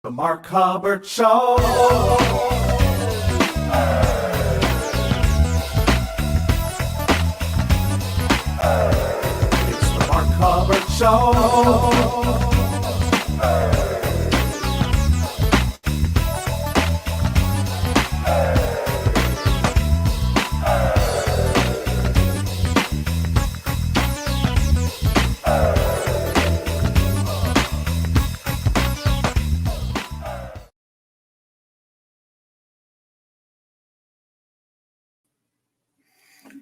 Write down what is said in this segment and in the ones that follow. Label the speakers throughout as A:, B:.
A: The Mark Hubbard Show. It's the Mark Hubbard Show.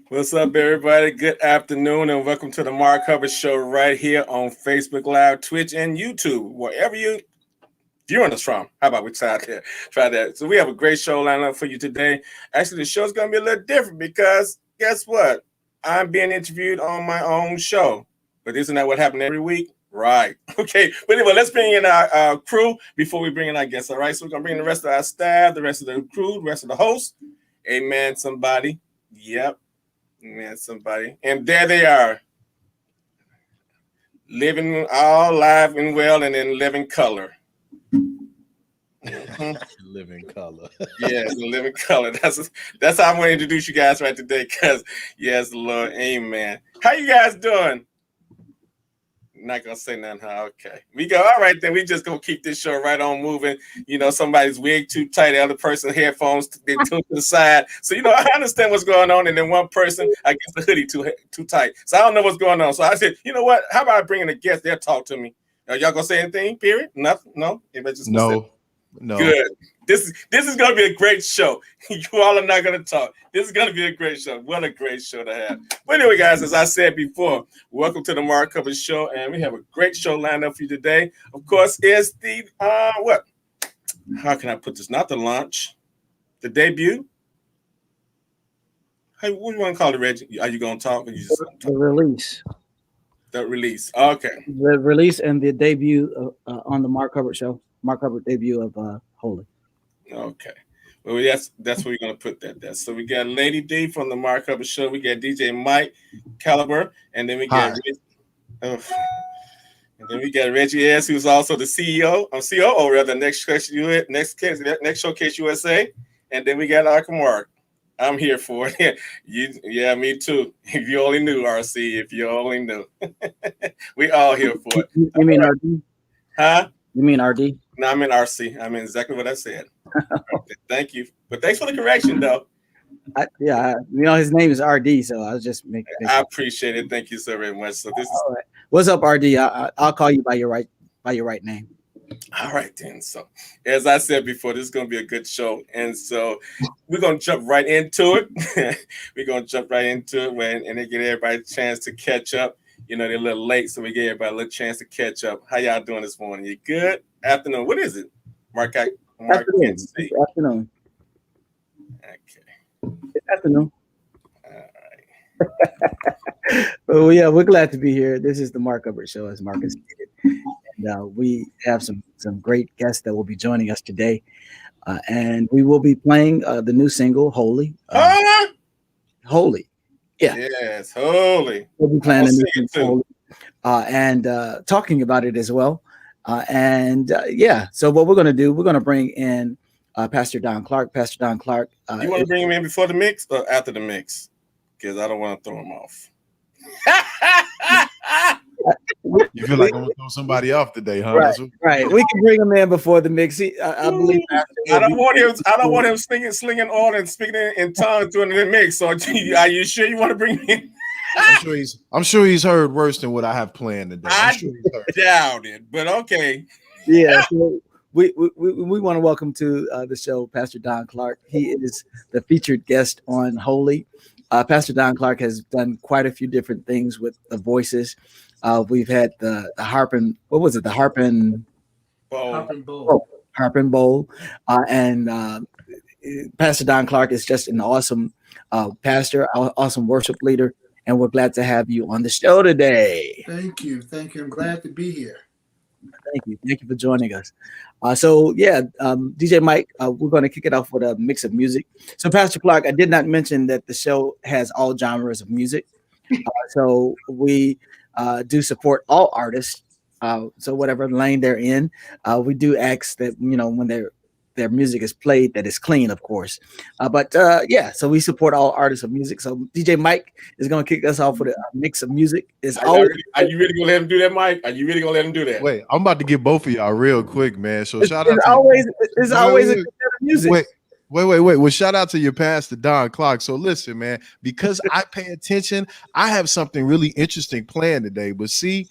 B: What's up, everybody? Good afternoon, and welcome to the Mark Hubbard Show right here on Facebook Live, Twitch, and YouTube, wherever you're viewing us from. How about we try that? So we have a great show lined up for you today. Actually, the show's going to be a little different because guess what? I'm being interviewed on my own show. But isn't that what happens every week? Right. Okay. But anyway, let's bring in our crew before we bring in our guests. All right. So we're going to bring the rest of our staff, the rest of the crew, the rest of the hosts. Amen, somebody. Yep. Man, somebody. And there they are. Living all live and well and in living color.
C: Living color.
B: Yes, living color. That's how I'm going to introduce you guys right today because, yes, Lord, amen. How you guys doing? Not going to say nothing, huh? Okay. We go, all right, then we just going to keep this show right on moving. You know, somebody's wig too tight, the other person headphones, they tuned to the side. So, you know, I understand what's going on. And then one person, I guess the hoodie too tight. So I don't know what's going on. So I said, you know what? How about I bring in a guest? They'll talk to me. Are y'all going to say anything, period? Nothing? No?
C: No.
B: Good. This is going to be a great show. You all are not going to talk. This is going to be a great show. What a great show to have. But anyway, guys, as I said before, welcome to the Mark Hubbard Show, and we have a great show lined up for you today. Of course, it's the, what? How can I put this? Not the launch, the debut. Hey, what do you want to call it, Reggie? Are you going to talk? Or you just talk?
D: The release.
B: The release. Okay.
D: The release and the debut on the Mark Hubbard Show. Mark Hubbard debut of Holy.
B: Okay. Well, that's where we're going to put that. So we got Lady D from the Mark Hubbard Show. We got DJ Mike Caliber. And then we got Reggie S., who's also the CEO. COO, rather, Next Showcase USA. And then we got Mark. I'm here for it. Yeah, me too. If you only knew, RC, if you only knew. We all here for it.
D: You mean RD?
B: Huh?
D: You mean RD?
B: No, I mean RC. I mean exactly what I said. Okay, thank you. But thanks for the correction, though.
D: His name is RD, so I was just making.
B: I appreciate it. Thank you so very much. So this is
D: all right. What's up, RD? I'll call you by your right name.
B: All right, then. So, as I said before, this is going to be a good show. And so we're going to jump right into it. We're going to jump right into it and then get everybody a chance to catch up. You know, they're a little late, so we gave everybody a little chance to catch up. How y'all doing this morning? You good? Afternoon. What is it? Mark
D: Afternoon. Afternoon.
B: Okay.
D: It's afternoon.
B: All right.
D: Well, yeah, we're glad to be here. This is the Mark Hubbard Show, as Marcus stated. And we have some great guests that will be joining us today. And we will be playing the new single, Holy. Holy. Yeah.
B: Yes, Holy.
D: We'll be playing the new single, Holy. And talking about it as well. So what we're going to do, we're going to bring in Pastor Don Clark. Pastor Don Clark.
B: You want to bring him in before the mix or after the mix? Because I don't want to throw him off.
C: You feel like I'm gonna throw somebody off today, huh?
D: Right. We can bring him in before the mix. I believe.
B: I don't want him slinging oil and speaking in tongues during the mix. So, are you sure you want to bring him in?
C: I'm sure he's heard worse than what I have planned today.
B: I doubt it, but okay.
D: Yeah. So we want to welcome to the show Pastor Don Clark. He is the featured guest on Holy. Pastor Don Clark has done quite a few different things with the voices. We've had the harping. What was it? The harping bowl. Harping bowl. And Pastor Don Clark is just an awesome pastor, awesome worship leader, and we're glad to have you on the show today.
E: Thank you. I'm glad to be here.
D: Thank you for joining us. DJ Mike, we're going to kick it off with a mix of music. So, Pastor Clark, I did not mention that the show has all genres of music. So we do support all artists So whatever lane they're in, we do ask that when their music is played, that is clean, of course. But yeah, so we support all artists of music. So DJ Mike is going to kick us off with a mix of music.
B: Are you really gonna let him do that, Mike? Are you really gonna let him do that?
C: Wait, I'm about to get both of y'all real quick, man. So shout out
D: It's
C: to
D: always a good bit of music.
C: Wait. Well, shout out to your pastor, Don Clark. So listen, man, because I pay attention, I have something really interesting planned today. But see,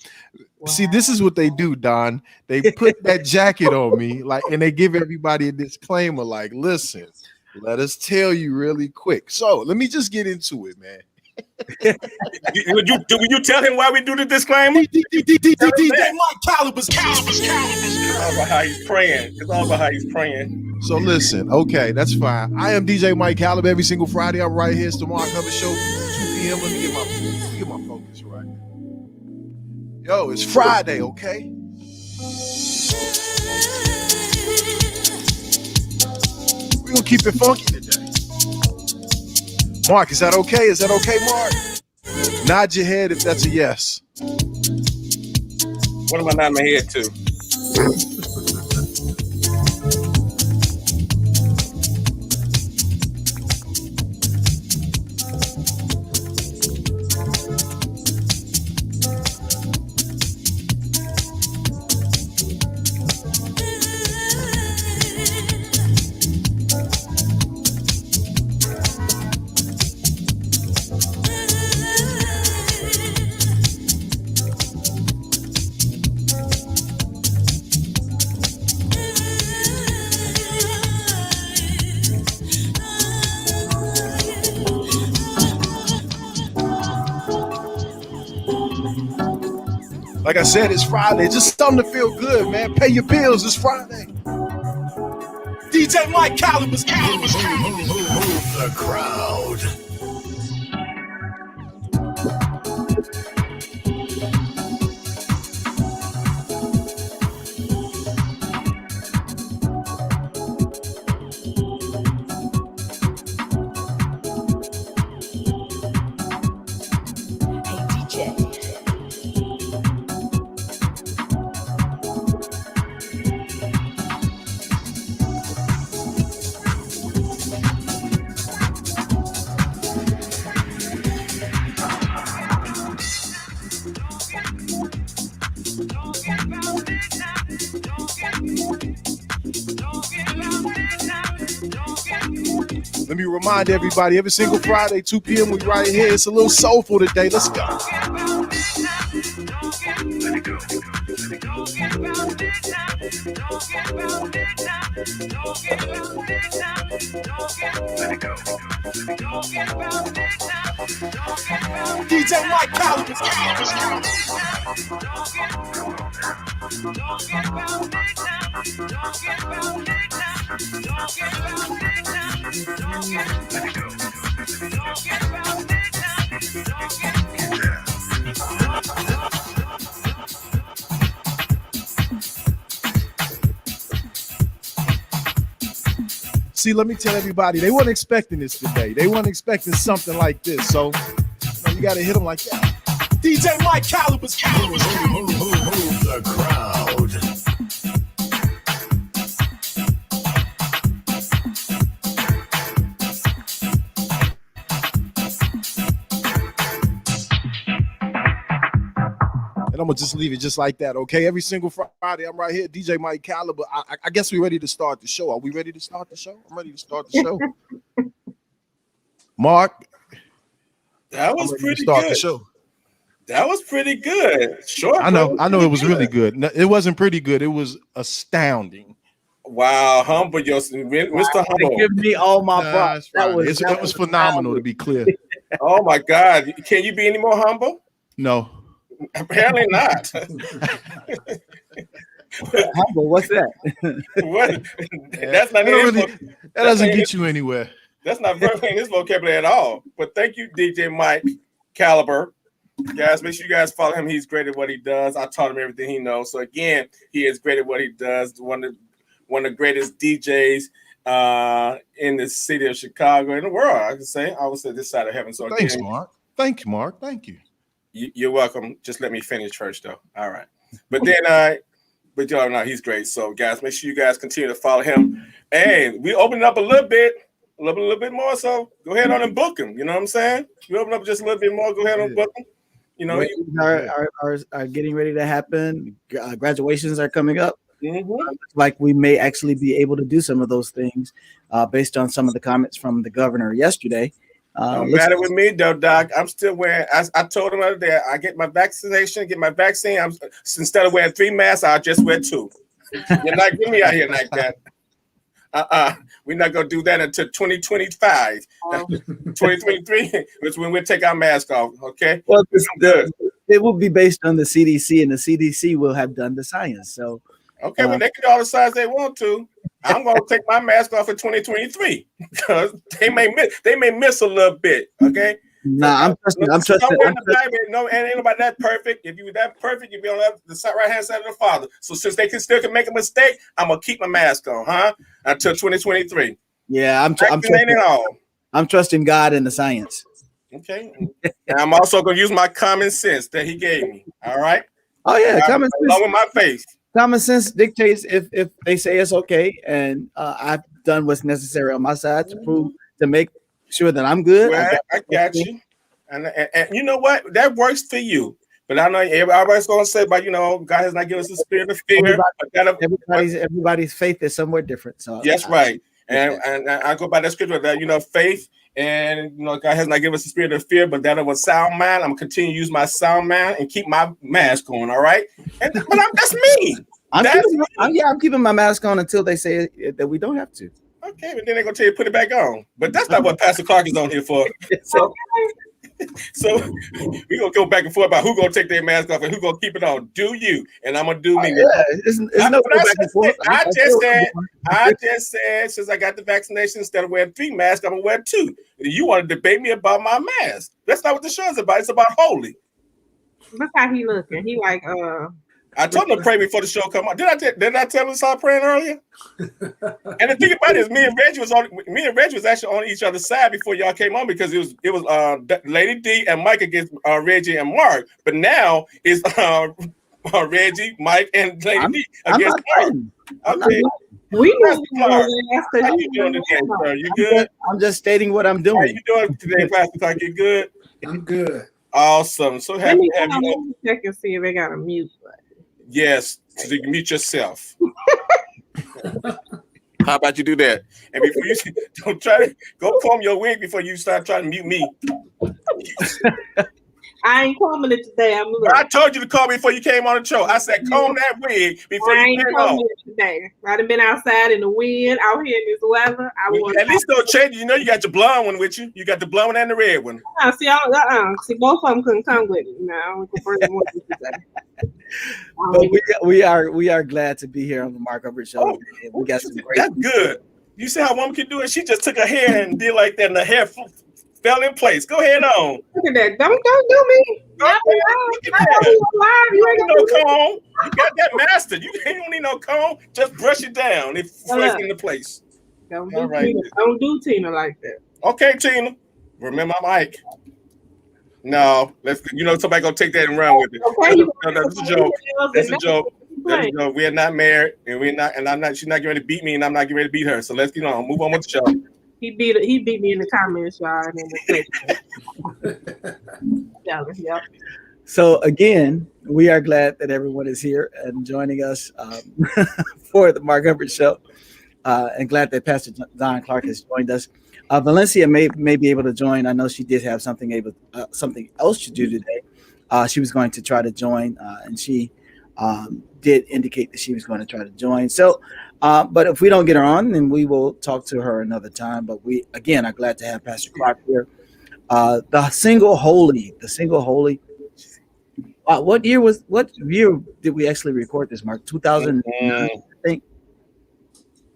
C: this is what they do, Don. They put that jacket on me, and they give everybody a disclaimer, like, listen, let us tell you really quick. So let me just get into it, man.
B: Would you tell him why we do the disclaimer?
C: DJ Mike Calibers.
B: It's all about how he's praying. It's all about how he's praying.
C: So listen, okay, that's fine. I am DJ Mike Caliber. Every single Friday, I'm right here. It's the Mark Hubbard Show, 2 p.m. Let me get my focus right. Yo, it's Friday, okay? We're gonna keep it funky today. Mark, is that okay? Is that okay, Mark? Nod your head if that's a yes.
B: What am I nodding my head to?
C: Like I said, it's Friday. Just something to feel good, man. Pay your bills. It's Friday. DJ Mike Calibers.
A: Move the crowd.
C: Let me remind everybody, every single Friday, 2 p.m., we right here. It's a little soulful today. Let's go. DJ Mike Calibers. See, let me tell everybody, they weren't expecting this today. They weren't expecting something like this. So you got to hit them like that. DJ Mike Calibers.
A: Move the crowd.
C: And I'm going to just leave it just like that, okay? Every single Friday, I'm right here, DJ Mike Caliber. I guess we're ready to start the show. Are we ready to start the show? I'm ready to start the show. Mark?
B: That was pretty
C: start
B: good.
C: The show.
B: That was pretty good. Sure.
C: I know it was really good. No, it wasn't pretty good. It was astounding.
B: Wow, humble yourself, Mr. Humble.
D: Give me all my props.
C: That was phenomenal, to be clear.
B: Oh my God. Can you be any more humble?
C: No.
B: Apparently not.
D: Humble, what's that?
B: What? That's not
C: that doesn't get you anywhere.
B: That's not very in his vocabulary at all. But thank you, DJ Mike Caliber. Guys, make sure you guys follow him. He's great at what he does. I taught him everything he knows. So again, he is great at what he does. One of the greatest DJs in the city of Chicago, in the world, I would say this side of heaven. So
C: thanks, Mark. Thank you, Mark. Thank you.
B: You're welcome. Just let me finish first, though. All right. But then but y'all know he's great. So guys, make sure you guys continue to follow him. And we opened up a little bit more. So go ahead on and book him. You know what I'm saying? We open up just a little bit more. Go ahead and book him. You know,
D: are getting ready to happen. Graduations are coming up.
B: Mhm.
D: Like we may actually be able to do some of those things based on some of the comments from the governor yesterday.
B: Don't matter with me though, Doc. I'm still wearing. I told him the other day. I get my vaccination, get my vaccine. Instead of wearing 3 masks, I'll just wear 2. You're not getting me out here like that. We're not gonna do that until 2025. 2023 is when we'll take our mask off. Okay.
D: Well, it will be based on the CDC, and the CDC will have done the science. So.
B: Okay, well, they can do all the size they want to. I'm gonna take my mask off in 2023 because they may miss a little bit. Okay.
D: Nah, I'm trusting.
B: No, and ain't nobody that perfect. If you were that perfect, you'd be on the right hand side of the Father. So since they still can make a mistake, I'm gonna keep my mask on, until 2023.
D: Yeah, I'm trusting God and the science.
B: Okay. And I'm also gonna use my common sense that He gave me. All right.
D: Oh yeah, common sense.
B: Along with my faith.
D: Common sense dictates if they say it's okay, and I've done what's necessary on my side to make sure that I'm good.
B: Well, I got you, and you know what? That works for you. But I know everybody's going to say, "But God has not given us a spirit of fear."
D: Everybody's faith is somewhere different. So
B: yes, right. And I go by that scripture that faith. And God has not given us a spirit of fear, but that of a sound mind. I'm gonna continue to use my sound mind and keep my mask on. All right, but that's me.
D: I'm keeping my mask on until they say that we don't have to.
B: Okay, but then they're gonna tell you put it back on. But that's not what Pastor Clark is on here for. So we're gonna go back and forth about who gonna take their mask off and who gonna keep it on. Do you? And I'm gonna do me.
D: It's no back and forth.
B: I just said since I got the vaccination, instead of wearing 3 masks, I'm gonna wear 2. You want to debate me about my mask? That's not what the show is about. It's about holy.
F: Look how he looking. He like
B: I told him to pray before the show come on. Did I tell him to start praying earlier? And the thing about it is, me and Reggie was actually on each other's side before y'all came on because it was Lady D and Mike against Reggie and Mark. But now it's Reggie, Mike, and Lady D against Mark. Okay.
F: We
B: How you doing today, sir? You good?
D: I'm just stating what I'm doing.
B: How you doing today, Pastor Clark? You good?
E: I'm good.
B: Awesome. So happy to have you.
F: Check and see if they got a mute button.
B: Yes, so you can mute yourself. How about you do that? And before you don't try to go comb your wig before you start trying to mute me.
F: I ain't combing it today.
B: I told you to call me before you came on the show. I said comb that wig before you came on.
F: It today. I'd have been outside in the wind, out here in this weather.
B: At least don't change. You got your blonde one with you. You got the blonde one and the red one.
F: See, both of them couldn't come with me. No,
D: but we are glad to be here on the Mark Hubbard Show. We got some great.
B: That's good. You see how woman can do it? She just took her hair and did like that, and the hair fell in place. Go ahead on.
F: Look at that. Don't do me.
B: You ain't no comb. You got that master. You don't need no comb. Just brush it down. It fits into place.
F: Don't do Tina like that.
B: Okay, Tina. Remember Mike. No, somebody gonna take that and run with it.
F: Okay,
B: that's a joke. That's a joke. That's a joke. We are not married, and we're not. And I'm not. She's not getting ready to beat me, and I'm not getting ready to beat her. So let's move on with the show.
F: He beat me in the comments, y'all. Yep.
D: So again, we are glad that everyone is here and joining us for the Mark Hubbard Show, and glad that Pastor Don Clark has joined us. Valencia may be able to join. I know she did have something else to do today. She was going to try to join, and she did indicate that she was going to try to join. So, but if we don't get her on, then we will talk to her another time. But we again are glad to have Pastor Clark here. The single holy. What year did we actually record this, Mark? 2009, I think.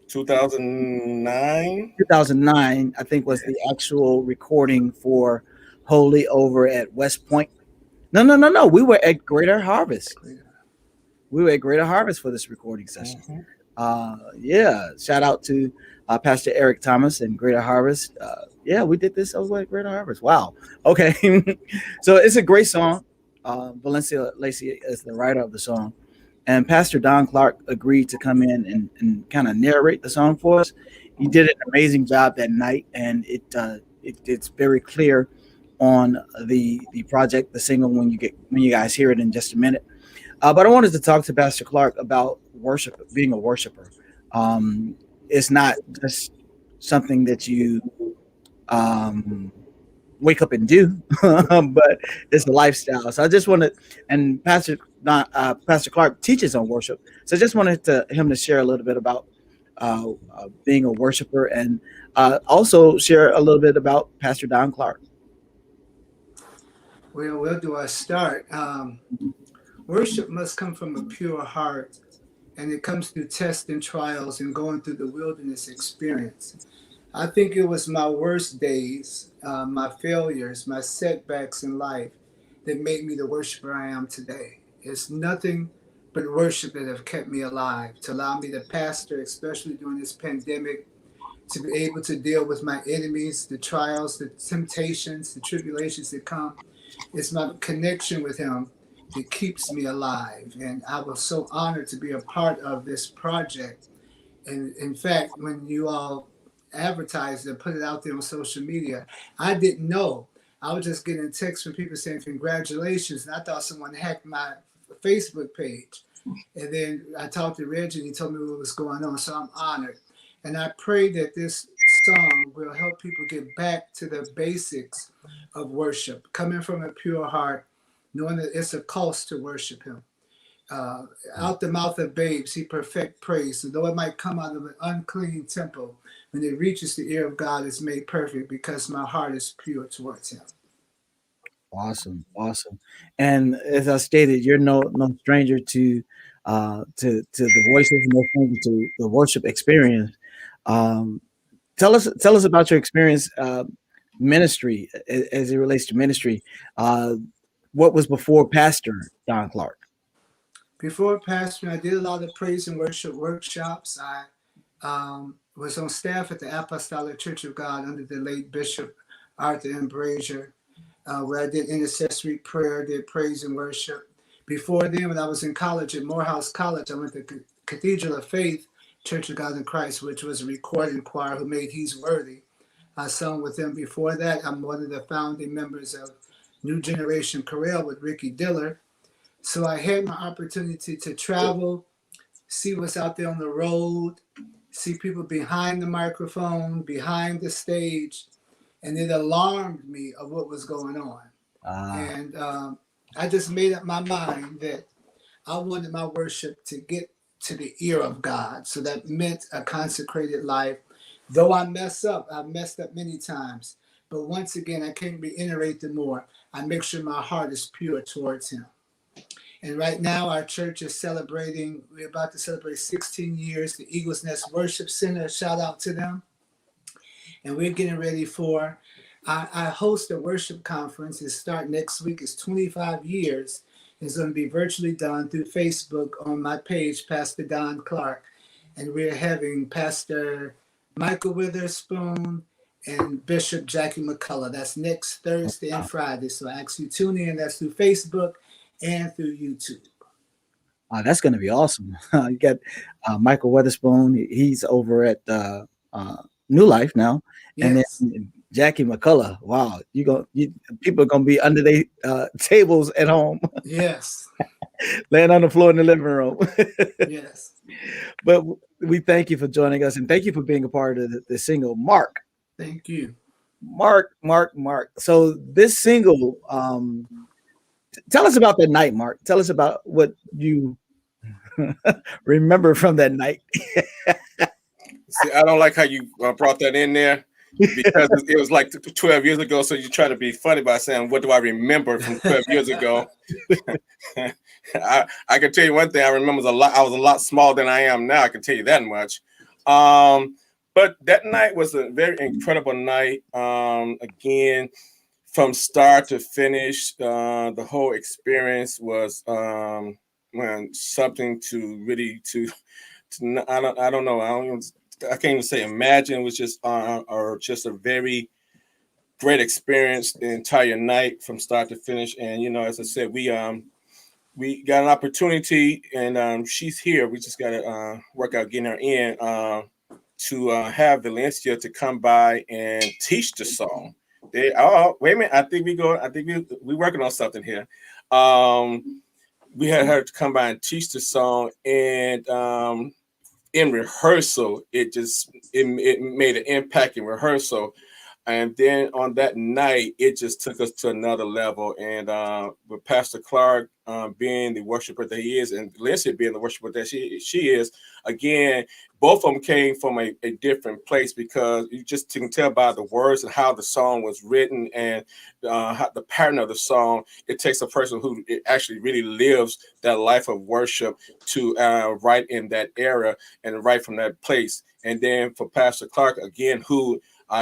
B: 2009.
D: 2009, I think, was the actual recording for Holy over at West Point. No. We were at Greater Harvest. We were at Greater Harvest for this recording session. Shout out to Pastor Eric Thomas and Greater Harvest. We did this over at Greater Harvest. Wow. Okay. So it's a great song. Valencia Lacey is the writer of the song. and Pastor Don Clark agreed to come in and kind of narrate the song for us. He did an amazing job that night, and it's very clear on the project, the single, when you guys hear it in just a minute. But I wanted to talk to Pastor Clark about worship, being a worshiper. It's not just something that you wake up and do, but it's a lifestyle. So I just wanted, and Pastor Clark teaches on worship. So I just wanted him to share a little bit about being a worshiper, and also share a little bit about Pastor Don Clark.
E: Well, where do I start? Worship must come from a pure heart, and it comes through tests and trials and going through the wilderness experience. I think it was my worst days, my failures, my setbacks in life that made me the worshiper I am today. It's nothing but worship that have kept me alive, to allow me to pastor, especially during this pandemic, to be able to deal with my enemies, the trials, the temptations, the tribulations that come. It's my connection with him that keeps me alive. And I was so honored to be a part of this project. And in fact, when you all advertised and put it out there on social media, I didn't know. I was just getting texts from people saying congratulations. And I thought someone hacked my Facebook page. And then I talked to Reggie and he told me what was going on. So I'm honored. And I pray that this song will help people get back to the basics of worship, coming from a pure heart, knowing that it's a cost to worship him. Out the mouth of babes, he perfect praise. So though it might come out of an unclean temple, when it reaches the ear of God, it's made perfect because my heart is pure towards him.
D: Awesome. And as I stated, you're no stranger to the voices, no stranger to the worship experience. Tell us about your experience, ministry, as it relates to ministry. What was before Pastor Don Clark?
E: Before pastoring, I did a lot of praise and worship workshops. I was on staff at the Apostolic Church of God under the late Bishop Arthur M. Brazier, where I did intercessory prayer, did praise and worship. Before then, when I was in college at Morehouse College, I went to Cathedral of Faith, Church of God in Christ, which was a recording choir who made He's Worthy. I sung with them. Before that, I'm one of the founding members of New Generation Chorale with Ricky Diller. So I had my opportunity to travel, see what's out there on the road, see people behind the microphone, behind the stage, and it alarmed me of what was going on. And I just made up my mind that I wanted my worship to get to the ear of God. So that meant a consecrated life. Though I mess up, I've messed up many times. But once again, I can't reiterate the more. I make sure my heart is pure towards him. And right now, our church is celebrating, we're about to celebrate 16 years, the Eagles Nest Worship Center. Shout out to them. And we're getting ready for, I host a worship conference. It starts next week. It's 25 years. It's going to be virtually done through Facebook on my page, Pastor Don Clark. And we're having Pastor Michael Witherspoon and Bishop Jackie McCullough. That's next Thursday and Friday. So I ask you tune in. That's through Facebook and through YouTube.
D: That's going to be awesome. You got Michael Witherspoon. He's over at New Life now.
E: Yes.
D: And then Jackie McCullough. Wow. People are going to be under their tables at home.
E: Yes.
D: Laying on the floor in the living room.
E: Yes.
D: But we thank you for joining us, and thank you for being a part of the single, Mark.
E: Thank you.
D: Mark. So this single, tell us about that night, Mark. Tell us about what you remember from that night.
B: See, I don't like how you brought that in there because it was like 12 years ago. So you try to be funny by saying, what do I remember from 12 years ago? I can tell you one thing. I remember I was a lot smaller than I am now. I can tell you that much. But that night was a very incredible night. Again, from start to finish, the whole experience was something to really I don't know. I can't even say imagine. It was just just a very great experience the entire night from start to finish. And as I said, we we got an opportunity, and she's here. We just got to work out getting her in to have Valencia to come by and teach the song. Wait a minute. I think we working on something here. We had her to come by and teach the song, and in rehearsal, it made an impact in rehearsal. And then on that night, it just took us to another level. And with Pastor Clark being the worshiper that he is, and Lindsay being the worshiper that she is, again, both of them came from a different place, because you just can tell by the words and how the song was written, and how the pattern of the song. It takes a person who actually really lives that life of worship to write in that era and write from that place. And then for Pastor Clark, again, who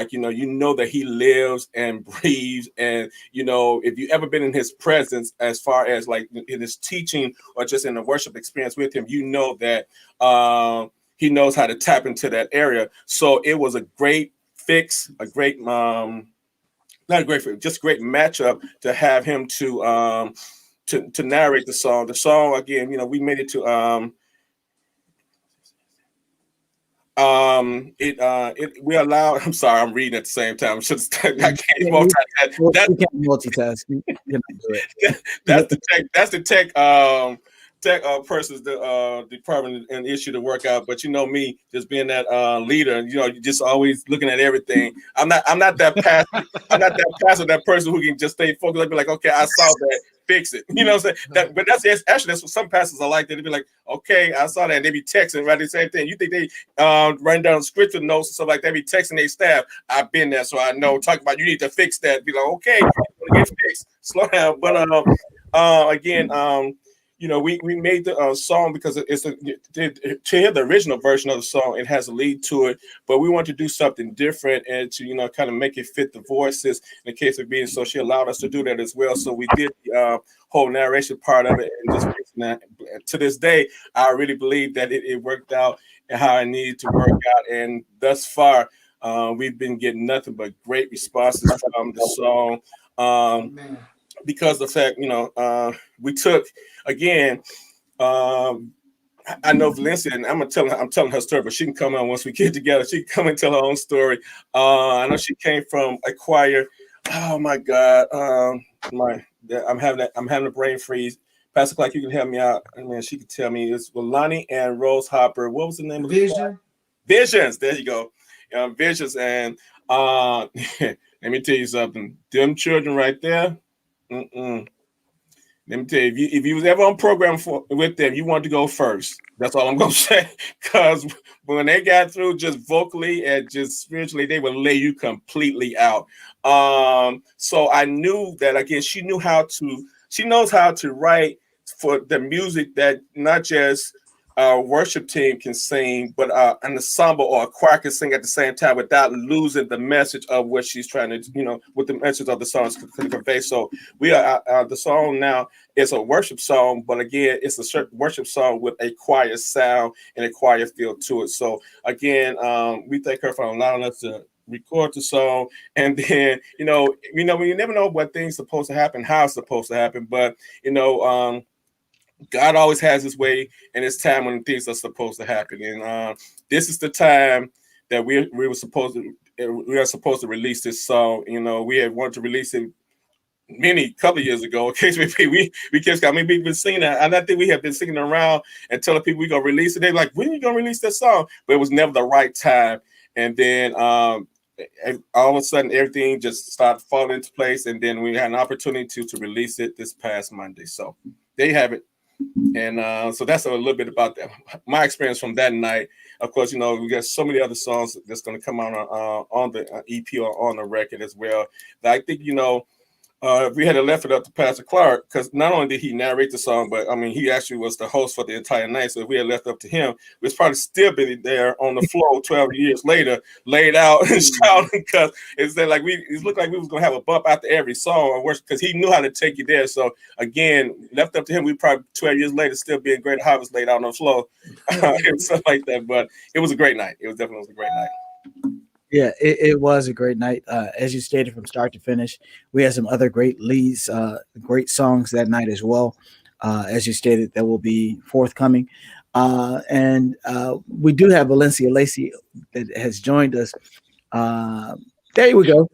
B: you know that he lives and breathes, and if you ever been in his presence, as far as like in his teaching or just in the worship experience with him, you know that he knows how to tap into that area. So it was a great fix, a great not a great fix, just a great matchup to have him to narrate the song. The song, again, we made it to we allow. I'm sorry, I'm reading at the same time. I can't multitask.
D: You can't multitask. You cannot do it.
B: That's the tech person's the department and issue to work out. But me, just being that leader, you're just always looking at everything. I'm not that passive. I'm not that passive, that person who can just stay focused. I'd be like, okay, I saw that, fix it. You know what I'm saying? But that's what some pastors are like. They'd be like, okay, I saw that, and they be texting, right? The same thing. You think they writing down scripture notes and stuff like that? They be texting their staff. I've been there, so I know. Talk about, you need to fix that. Be like, okay, get fixed. Slow down. But again, we made the song because to hear the original version of the song, it has a lead to it, but we want to do something different and to kind of make it fit the voices. In the case of being, so she allowed us to do that as well. So we did the whole narration part of it, and just to this day, I really believe that it worked out and how I needed to work out. And thus far, we've been getting nothing but great responses from the song. Because the fact, we took, again, I know Valencia, and I'm telling her story, but she can come on once we get together. She can come and tell her own story. I know she came from a choir. Oh my God, I'm having a brain freeze. Pastor Clark, you can help me out. I mean, she could tell me. It's Lonnie and Rose Hopper. What was the name of the choir? Visions. There you go. Visions. And let me tell you something. Them children right there. Let me tell you, if you was ever on program with them, you want to go first. That's all I'm gonna say. Because when they got through, just vocally and just spiritually, they would lay you completely out. So I knew that, again, she knows how to write for the music that not just our worship team can sing, but an ensemble or a choir can sing at the same time without losing the message of what she's trying to, what the message of the song is going to convey. So we are the song now is a worship song, but again, it's a certain worship song with a choir sound and a choir feel to it. So again, we thank her for allowing us to record the song. And then, we never know what things supposed to happen, how it's supposed to happen, but God always has his way and his time when things are supposed to happen. And this is the time that we are supposed to release this song. We had wanted to release it couple of years ago. In case we kept, we've been singing that, and I think we have been singing around and telling people we're gonna release it. They're like, when are you gonna release that song? But it was never the right time. And then all of a sudden everything just started falling into place, and then we had an opportunity to release it this past Monday. So there you have it. And so that's a little bit about that. My experience from that night. Of course, we got so many other songs that's going to come out on the EP or on the record as well. That I think, if we had left it up to Pastor Clark, because not only did he narrate the song, but I mean, he actually was the host for the entire night. So if we had left it up to him, we'd probably still been there on the floor 12 years later, laid out and shouting, because it's like it looked like we was going to have a bump after every song, because he knew how to take you there. So again, left up to him, we probably 12 years later still be in Great Harvest laid out on the floor and stuff like that. But it was a great night. It was definitely a great night.
D: Yeah, it was a great night. As you stated, from start to finish, we had some other great leads, great songs that night as well. as you stated, that will be forthcoming. And we do have Valencia Lacey that has joined us. There we go.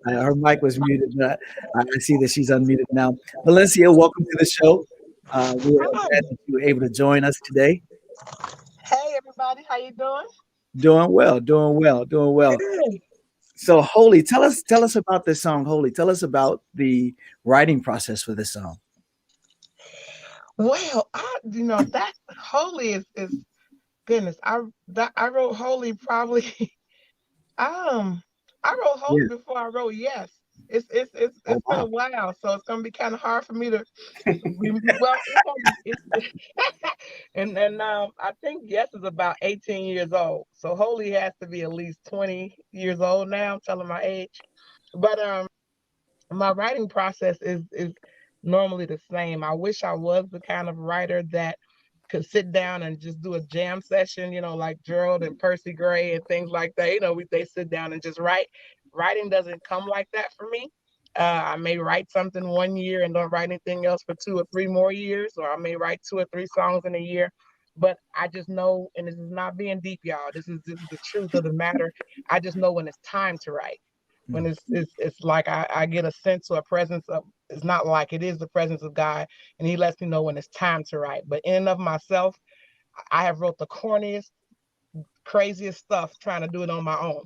D: Her mic was muted, but I see that she's unmuted now. Valencia, welcome to the show. We're glad that you were able to join us today.
G: Hey everybody, how you doing?
D: Doing well, doing well, doing well.
G: Good.
D: So, Holy, tell us about this song. Holy, tell us about the writing process for this song.
G: Well, that Holy is goodness. I wrote Holy probably. I wrote Holy before I wrote Yes. It's been a while, so it's gonna be kind of hard for me to. Well, and I think Yes is about 18 years old, so Holy has to be at least 20 years old now. I'm telling my age, but my writing process is normally the same. I wish I was the kind of writer that could sit down and just do a jam session, like Gerald and Percy Gray and things like that. They sit down and just write. Writing doesn't come like that for me. I may write something 1 year and don't write anything else for 2 or 3 more years, or I may write 2 or 3 songs in a year. But I just know, and this is not being deep, y'all. This is the truth of the matter. I just know when it's time to write. When it's like I get a sense or a presence of, it's not like it is the presence of God, and he lets me know when it's time to write. But in and of myself, I have wrote the corniest, craziest stuff trying to do it on my own,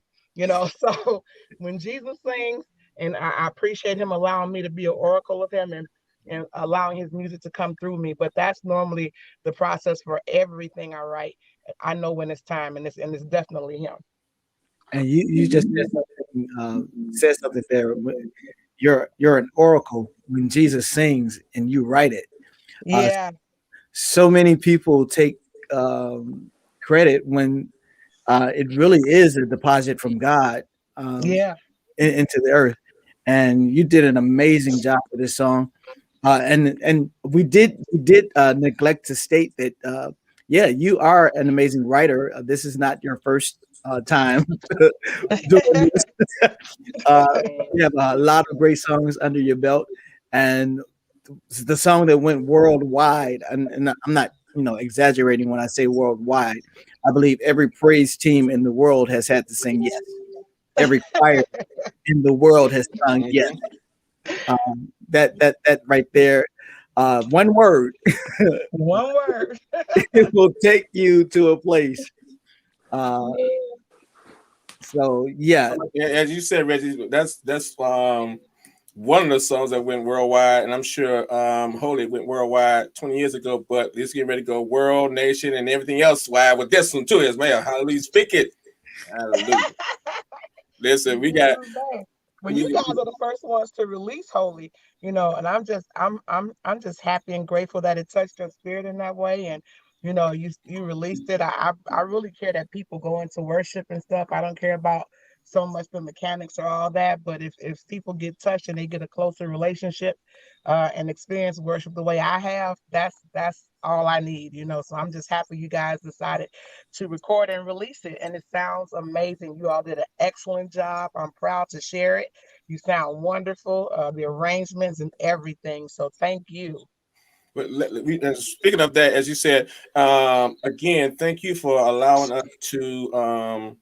G: So when Jesus sings, and I appreciate him allowing me to be an oracle of him and allowing his music to come through me. But that's normally the process for everything I write. I know when it's time, and it's definitely him.
D: And you just said something there. You're an oracle when Jesus sings and you write it.
G: Yeah.
D: So many people take credit when it really is a deposit from God into the earth. And you did an amazing job with this song. And we did neglect to state that you are an amazing writer. This is not your first time doing this. You have a lot of great songs under your belt, and the song that went worldwide, and I'm not exaggerating when I say worldwide. I believe every praise team in the world has had to sing Yes. Every choir in the world has sung Yes. That right there, one word,
G: one word,
D: it will take you to a place. So yeah,
B: as you said, Reggie, that's one of the songs that went worldwide, and I'm sure Holy went worldwide 20 years ago. But let's get ready to go world, nation, and everything else wide with this one too, as well. Hallelujah, speak it. Hallelujah. Listen, we got.
G: When you guys are the first ones to release Holy, and I'm just happy and grateful that it touched your spirit in that way, and you released it. I really care that people go into worship and stuff. I don't care about so much the mechanics or all that, but if people get touched and they get a closer relationship and experience worship the way I have, that's all I need, So I'm just happy you guys decided to record and release it, and it sounds amazing. You all did an excellent job. I'm proud to share it. You sound wonderful, the arrangements and everything. So thank you.
B: But speaking of that, as you said, again, thank you for allowing us to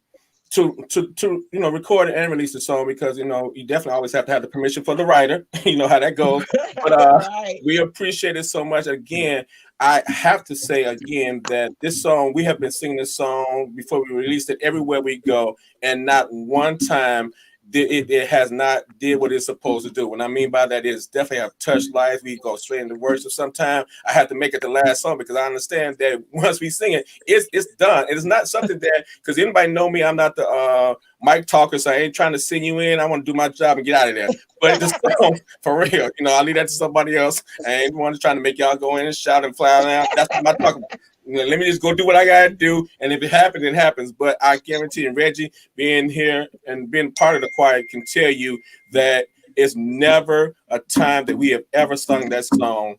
B: record and release the song, because you definitely always have to have the permission for the writer. You know how that goes. But
G: right.
B: We appreciate it so much. Again, I have to say again that this song, we have been singing this song before we released it everywhere we go, and not one time it has not did what it's supposed to do. What I mean by that is definitely have touched lives. We go straight into worship. Sometimes I have to make it the last song, because I understand that once we sing it, it's done. It is not something that, because anybody know me, I'm not the mic talker, so I ain't trying to sing you in. I want to do my job and get out of there. But this song, for real, I'll leave that to somebody else. I ain't one trying to make y'all go in and shout and fly around. That's what I'm not talking about. Let me just go do what I gotta do, and if it happens, it happens. But I guarantee you, Reggie, being here and being part of the choir, can tell you that it's never a time that we have ever sung that song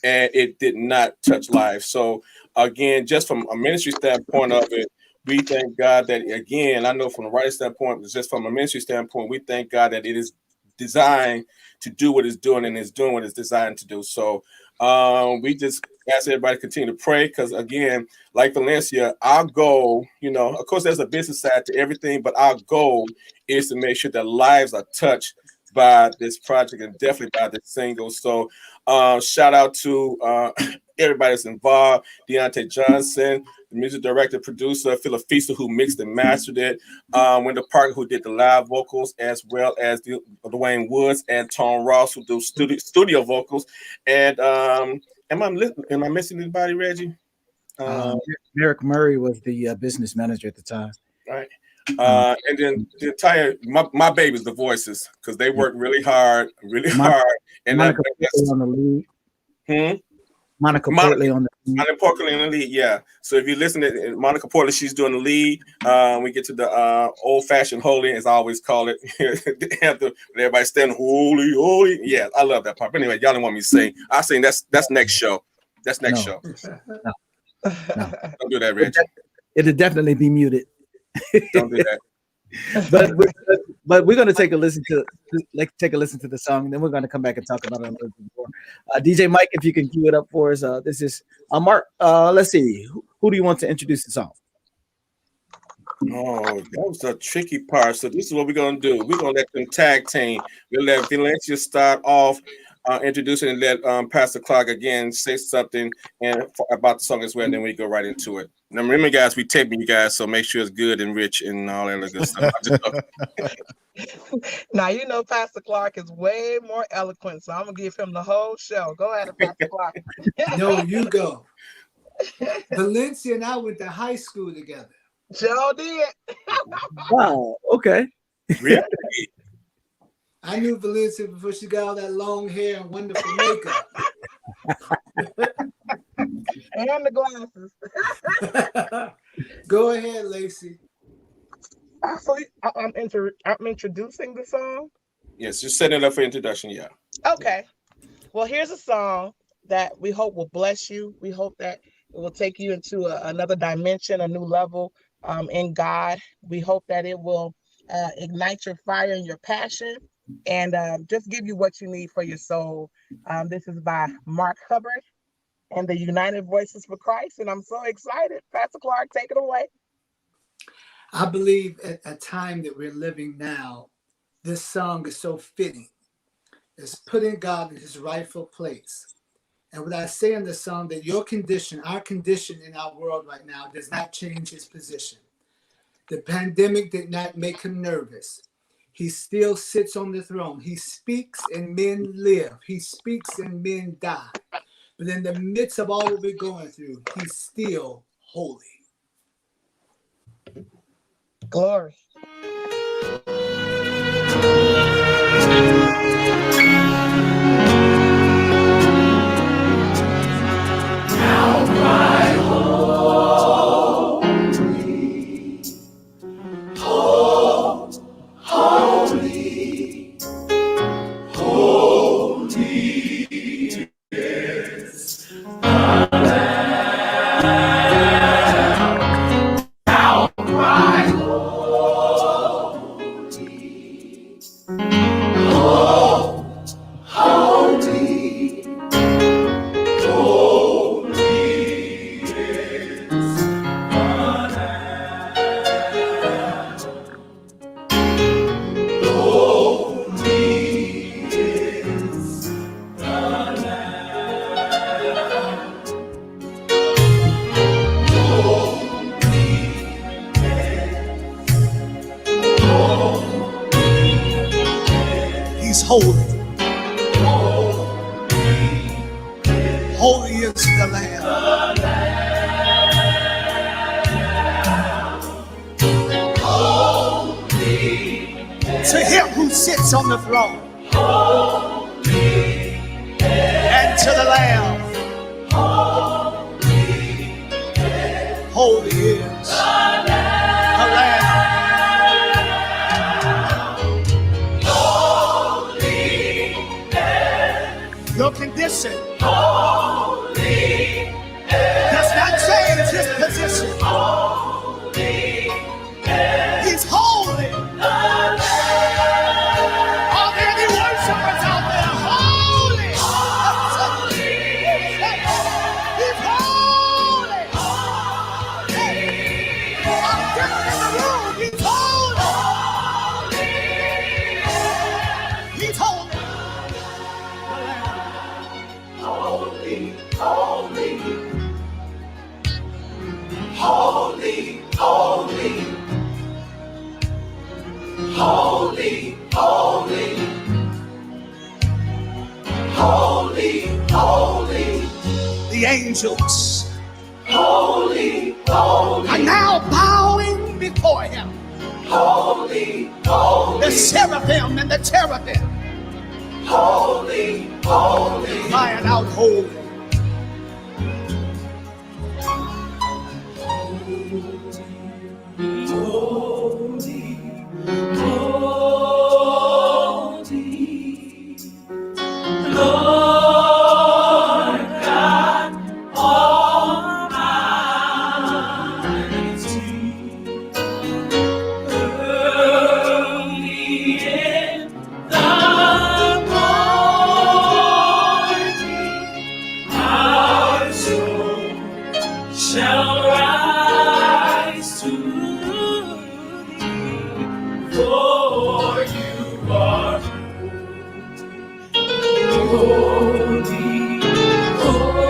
B: and it did not touch lives. So again, just from a ministry standpoint of it, we thank God that, again, I know from the writer standpoint, just from a ministry standpoint, we thank God that it is designed to do what it's doing, and it's doing what it's designed to do. So we just ask everybody to continue to pray, because again, like Valencia, our goal, of course, there's a business side to everything, but our goal is to make sure that lives are touched by this project and definitely by this single. So shout out to everybody that's involved: Deontay Johnson, the music director, producer, Philip Feaster, who mixed and mastered it, Wendell Parker, who did the live vocals, as well as Dwayne Woods and Tom Ross, who do studio vocals. And am I missing anybody, Reggie?
D: Merrick Murray was the business manager at the time.
B: Right. And then the entire my babies, the voices, because they work really hard. And
D: Monica Portley on the lead. Monica Portley on the lead.
B: Monica Portley on the lead, yeah. So if you listen to Monica Portley, she's doing the lead. We get to the old-fashioned holy, as I always call it. Everybody standing holy, holy. Yeah, I love that part. But anyway, y'all don't want me to sing. I sing that's next show. That's next show.
D: No.
B: Don't do that, Reggie.
D: It'll definitely be muted.
B: Don't do that.
D: but we're going to take a listen to the song, and then we're going to come back and talk about it a little bit more. DJ Mike, if you can cue it up for us. This is Mark. Let's see. Who do you want to introduce the song?
B: Oh, that was a tricky part. So this is what we're going to do. We're going to let them tag team. We'll let Valencia start off introducing, and let Pastor Clark again say something about the song as well, and then we go right into it. Now, remember, guys, we taping you guys, so make sure it's good and rich and all that good stuff.
G: Now, Pastor Clark is way more eloquent, so I'm going to give him the whole show. Go ahead, Pastor Clark.
E: No, you go. Valencia and I went to high school together.
G: Joe did.
D: Wow. Okay.
B: Really?
E: I knew Valencia before she got all that long hair and wonderful makeup.
G: And the glasses.
E: Go ahead, Lacey.
G: Actually, I'm introducing the song.
B: Yes, just setting it up for introduction. Yeah.
G: Okay. Well, here's a song that we hope will bless you. We hope that it will take you into another dimension, a new level in God. We hope that it will ignite your fire and your passion, and just give you what you need for your soul. This is by Mark Hubbard and the United Voices for Christ, and I'm so excited. Pastor Clark, take it away.
E: I believe at a time that we're living now, this song is so fitting. It's putting God in his rightful place. And what I say in the song, that your condition, our condition in our world right now, does not change his position. The pandemic did not make him nervous. He still sits on the throne. He speaks and men live. He speaks and men die. But in the midst of all that we're going through, he's still holy.
G: Glory.
H: He's holy. Holy is the Lamb. To him who sits on the throne, and to the Lamb, holy is the Lamb. Your condition does not change his position. He's holy. Are there any holy, holy, holy, holy. The angels, holy, holy, are now bowing before him. Holy, holy. The seraphim and the cherubim, holy, holy, crying out, holy.
I: Shall rise to thee, for you are holy, holy,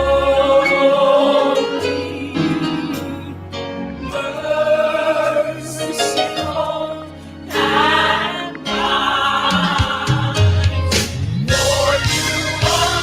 I: merciful and mighty, for you are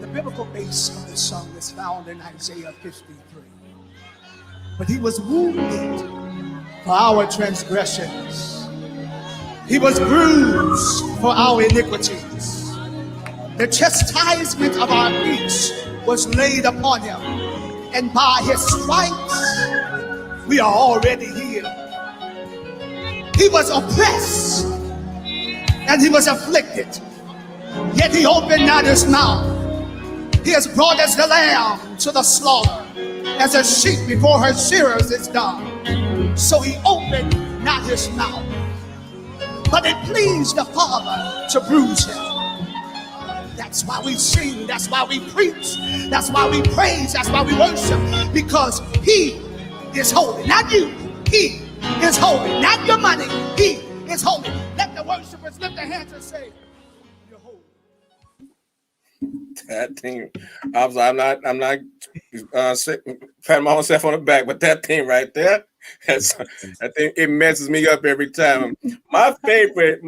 I: The biblical base of this song is found in Isaiah 53. But he was wounded for our transgressions. He was bruised for our iniquities. The chastisement of our peace was laid upon him. And by his stripes, we are already healed. He was oppressed and he was afflicted. Yet he opened not his mouth. He has brought us the lamb to the slaughter, as a sheep before her shearers is dumb. So he opened not his mouth. But it pleased the Father to bruise him. That's why we sing, that's why we preach, that's why we praise, that's why we worship. Because he is holy, not you. He is holy, not your money. He is holy. Let the worshipers lift their hands and say, you're holy.
B: That thing, I'm not patting my own self on the back, but that thing right there, I think it messes me up every time. My favorite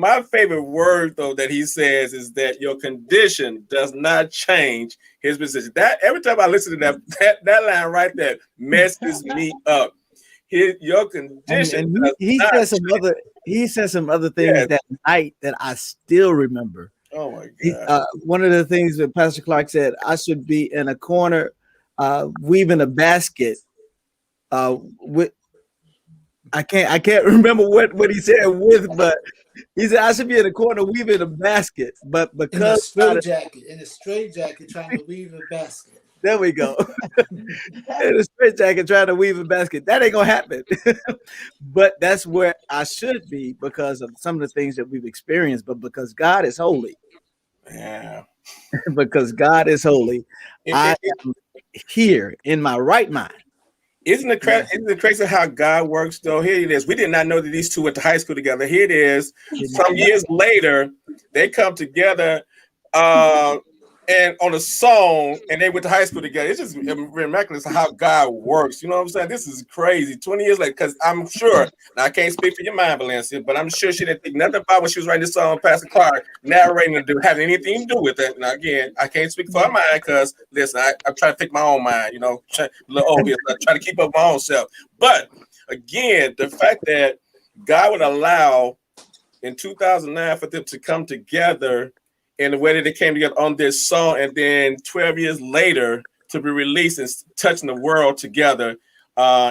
B: word though that he says is that your condition does not change his position. That every time I listen to that line right there messes me up. Your condition.
D: And he said some other things that night that I still remember.
B: Oh my God!
D: One of the things that Pastor Clark said, I should be in a corner, weaving a basket. With I can't remember what he said with, but he said I should be in a corner weaving a basket. But because
E: in a straight jacket, trying to weave a basket.
D: There we go. In a straight jacket trying to weave a basket. That ain't gonna happen. But that's where I should be because of some of the things that we've experienced, but because God is holy.
B: Yeah.
D: Because God is holy. I am here in my right mind.
B: Isn't it crazy how God works though? Here it is. We did not know that these two went to high school together. Here it is. Some years later, they come together and on a song, and they went to high school together. It's just miraculous how God works. You know what I'm saying? This is crazy. 20 years later, because I'm sure, now I can't speak for your mind, Valencia, but I'm sure she didn't think nothing about when she was writing this song, Pastor Clark, narrating and having anything to do with it. Now, again, I can't speak for her mind because, listen, I'm trying to pick my own mind, you know, a little old here, so I'm trying to keep up my own self. But, again, the fact that God would allow in 2009 for them to come together in the way that they came together on this song, and then 12 years later to be released and touching the world together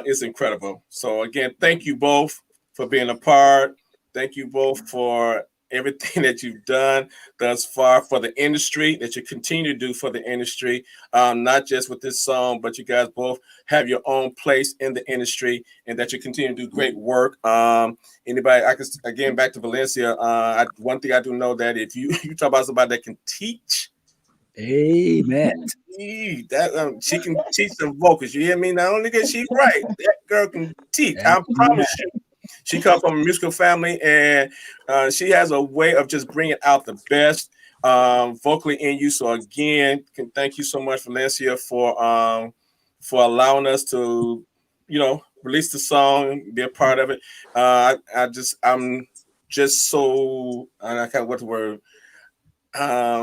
B: is incredible. So again, thank you both for being a part. Thank you both for everything that you've done thus far for the industry, that you continue to do for the industry, not just with this song, but you guys both have your own place in the industry, and that you continue to do great work. Anybody, I can, again, back to Valencia. One thing I do know that if you talk about somebody that can teach,
D: Amen.
B: that she can teach some vocals. You hear me? Not only can she write, that girl can teach. I promise you. She comes from a musical family, and she has a way of just bringing out the best vocally in you. So again, thank you so much, Valencia, for allowing us to, release the song, be a part of it. I'm just so I can't what the word.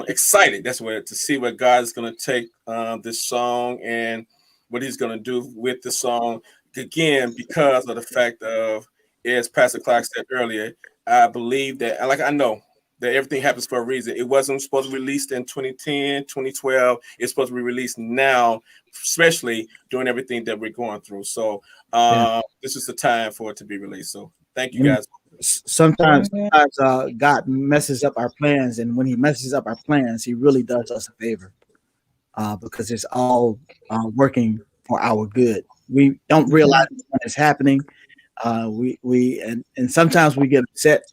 B: Excited. That's where to see where God is going to take this song and what He's going to do with the song. Again, because of the fact of, as Pastor Clark said earlier, I believe that, I know that everything happens for a reason. It wasn't supposed to be released in 2010, 2012. It's supposed to be released now, especially during everything that we're going through. So this is the time for it to be released. So thank you guys.
D: Sometimes God messes up our plans, and when He messes up our plans, He really does us a favor because it's all working for our good. We don't realize when it's happening. And sometimes we get upset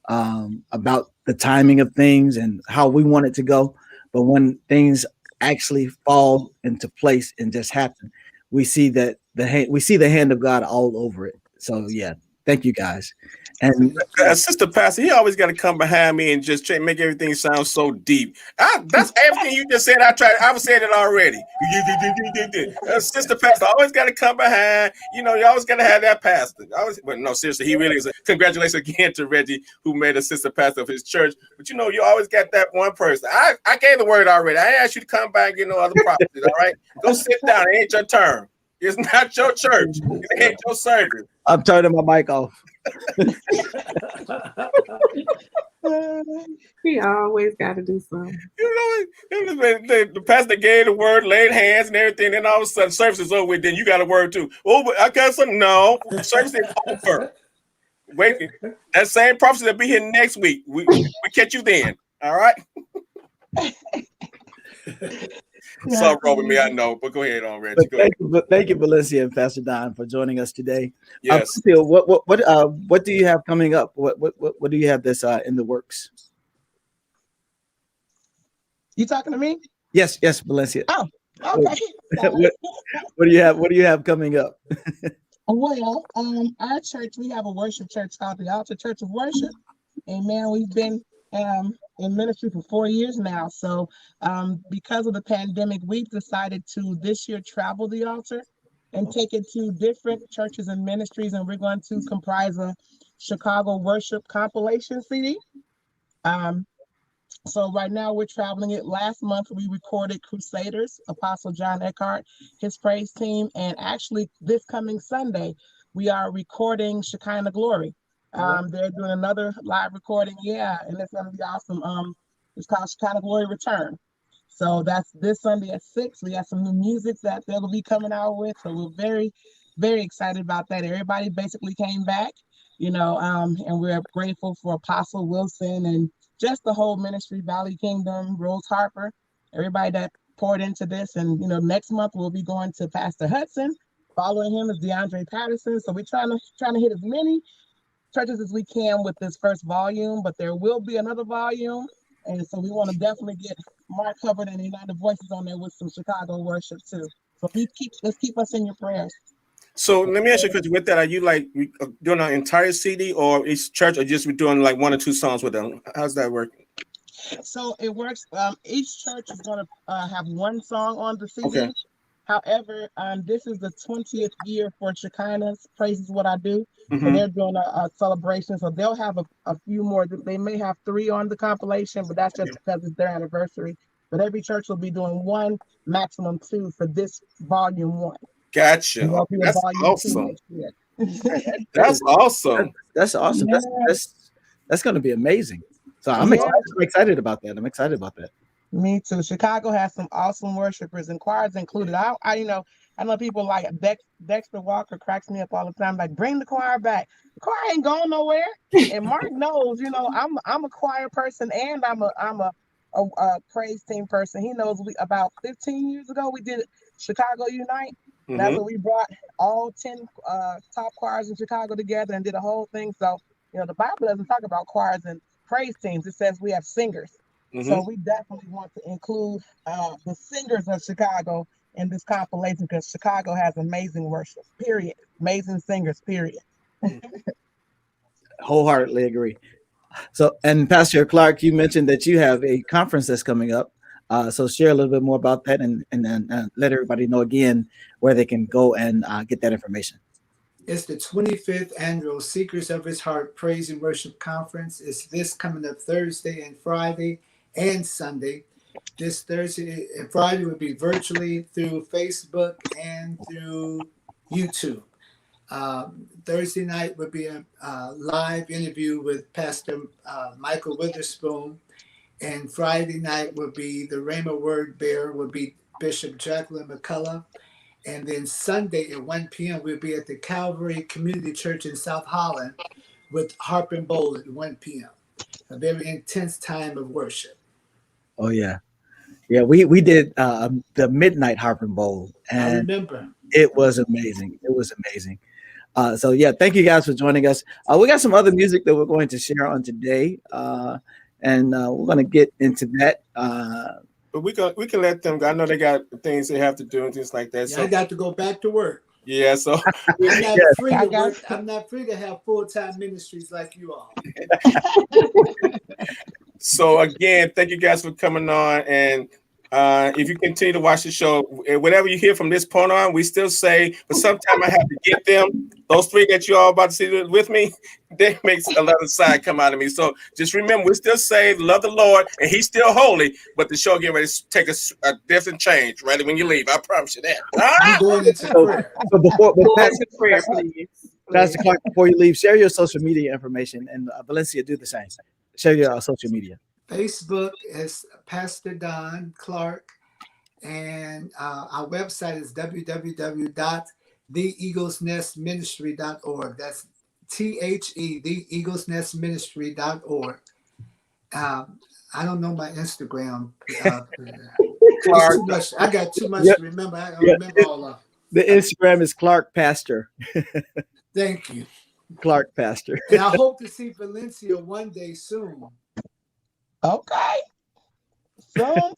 D: about the timing of things and how we want it to go, but when things actually fall into place and just happen, we see that the hand of God all over it. So yeah, thank you guys. And
B: Sister Pastor, he always got to come behind me and just make everything sound so deep. That's everything you just said. I was saying it already. Sister Pastor always got to come behind. You always got to have that pastor. But no, seriously, he really is. Congratulations again to Reggie, who made a sister pastor of his church. But you always got that one person. I gave the word already. I asked you to come back and get no other properties. All right, go sit down. It ain't your turn. It's not your church. It ain't your service.
D: I'm turning my mic off.
F: He always got to do something.
B: The pastor gave the word, laid hands and everything. Then all of a sudden, service is over with. Then you got a word too. Oh, but I got something. No, service is over. Wait, that same prophecy that be here next week. We catch you then. All right. So wrong with me, I know, but go ahead on, Reggie.
D: Thank you, Valencia and Pastor Don, for joining us today.
B: Yes.
D: What do you have coming up? What do you have this in the works?
G: You talking to me?
D: Yes, Valencia.
G: Oh, okay.
D: What do you have coming up?
G: Well, our church, we have a worship church called the Altar Church of Worship. Amen. We've been in ministry for 4 years now. So because of the pandemic, we've decided to this year travel the altar and take it to different churches and ministries. And we're going to comprise a Chicago worship compilation CD. So right now we're traveling it. Last month we recorded Crusaders, Apostle John Eckhart, his praise team. And actually this coming Sunday, we are recording Shekinah Glory. They're doing another live recording, and it's gonna be awesome. It's called Shekinah Glory Return. So that's this Sunday at 6. We have some new music that they'll be coming out with. So we're very, very excited about that. Everybody basically came back, and we're grateful for Apostle Wilson and just the whole ministry, Valley Kingdom, Rose Harper, everybody that poured into this. And next month we'll be going to Pastor Hudson. Following him is DeAndre Patterson. So we're trying to hit as many churches as we can with this first volume, but there will be another volume, and so we want to definitely get Mark Hubbard and United Voices on there with some Chicago worship too. So let's keep us in your prayers.
B: So let me ask you a question. With that, are you doing an entire CD, or each church, or just doing like 1 or 2 songs with them? How's that working?
G: So it works. Each church is going to have 1 song on the CD.
B: Okay.
G: However, this is the 20th year for Shekinah's Praise Is What I Do.
B: Mm-hmm.
G: So they're doing a celebration. So they'll have a few more. They may have 3 on the compilation, but that's just because it's their anniversary. But every church will be doing 1, maximum 2 for this volume 1.
B: Gotcha. That's awesome. That's awesome.
D: That's awesome.
G: Yeah.
D: That's going to be amazing. So I'm excited about that.
G: Me too. Chicago has some awesome worshipers and choirs included. I know people like Dexter Walker cracks me up all the time. Like, bring the choir back. The choir ain't going nowhere. And Mark knows, I'm a choir person and I'm a praise team person. He knows about 15 years ago we did Chicago Unite. And that's when we brought all 10 top choirs in Chicago together and did a whole thing. So, the Bible doesn't talk about choirs and praise teams. It says we have singers. So we definitely want to include the singers of Chicago in this compilation because Chicago has amazing worship, period. Amazing singers, period.
D: Wholeheartedly agree. So, and Pastor Clark, you mentioned that you have a conference that's coming up. So share a little bit more about that and then let everybody know again where they can go and get that information.
E: It's the 25th annual Seekers of His Heart Praise and Worship Conference. It's this coming up Thursday and Friday and Sunday. This Thursday and Friday will be virtually through Facebook and through YouTube. Thursday night would be a live interview with Pastor Michael Witherspoon. And Friday night would be the Rhema Word Bearer, would be Bishop Jacqueline McCullough. And then Sunday at 1 p.m. we'll be at the Calvary Community Church in South Holland with Harp and Bowl at 1 p.m. A very intense time of worship.
D: Oh, yeah. Yeah, we did the Midnight Harp and Bowl. And
E: I remember.
D: It was amazing. It was amazing. So, yeah, thank you guys for joining us. We got some other music that we're going to share on today. And we're going to get into that.
B: But we can let them go. I know they got things they have to do and things like that.
E: Yeah,
B: So
E: I got to go back to work.
B: yeah, so
E: I'm not free to work. I'm not free to have full-time ministries like you all.
B: So again, thank you guys for coming on. And if you continue to watch the show, whatever you hear from this point on, we still say, but sometime I have to get them. Those three that you all about to see with me, that makes another side come out of me. So just remember, we still say love the Lord, and He's still holy. But the show getting ready to take a different change right when you leave. I promise you that.
E: I'm going into prayer.
D: So before
F: Prayer, please.
D: Pastor Clark, before you leave, share your social media information, and Valencia, do the same. Share your social media.
E: Facebook is Pastor Don Clark, and our website is www.theeaglesnestministry.org. That's theeaglesnestministry.org. I don't know my Instagram. Too much. I got too much to remember. I don't remember all of
D: The Instagram is Clark Pastor.
E: Thank you.
D: Clark Pastor.
E: And I hope to see Valencia one day soon.
G: Okay. Soon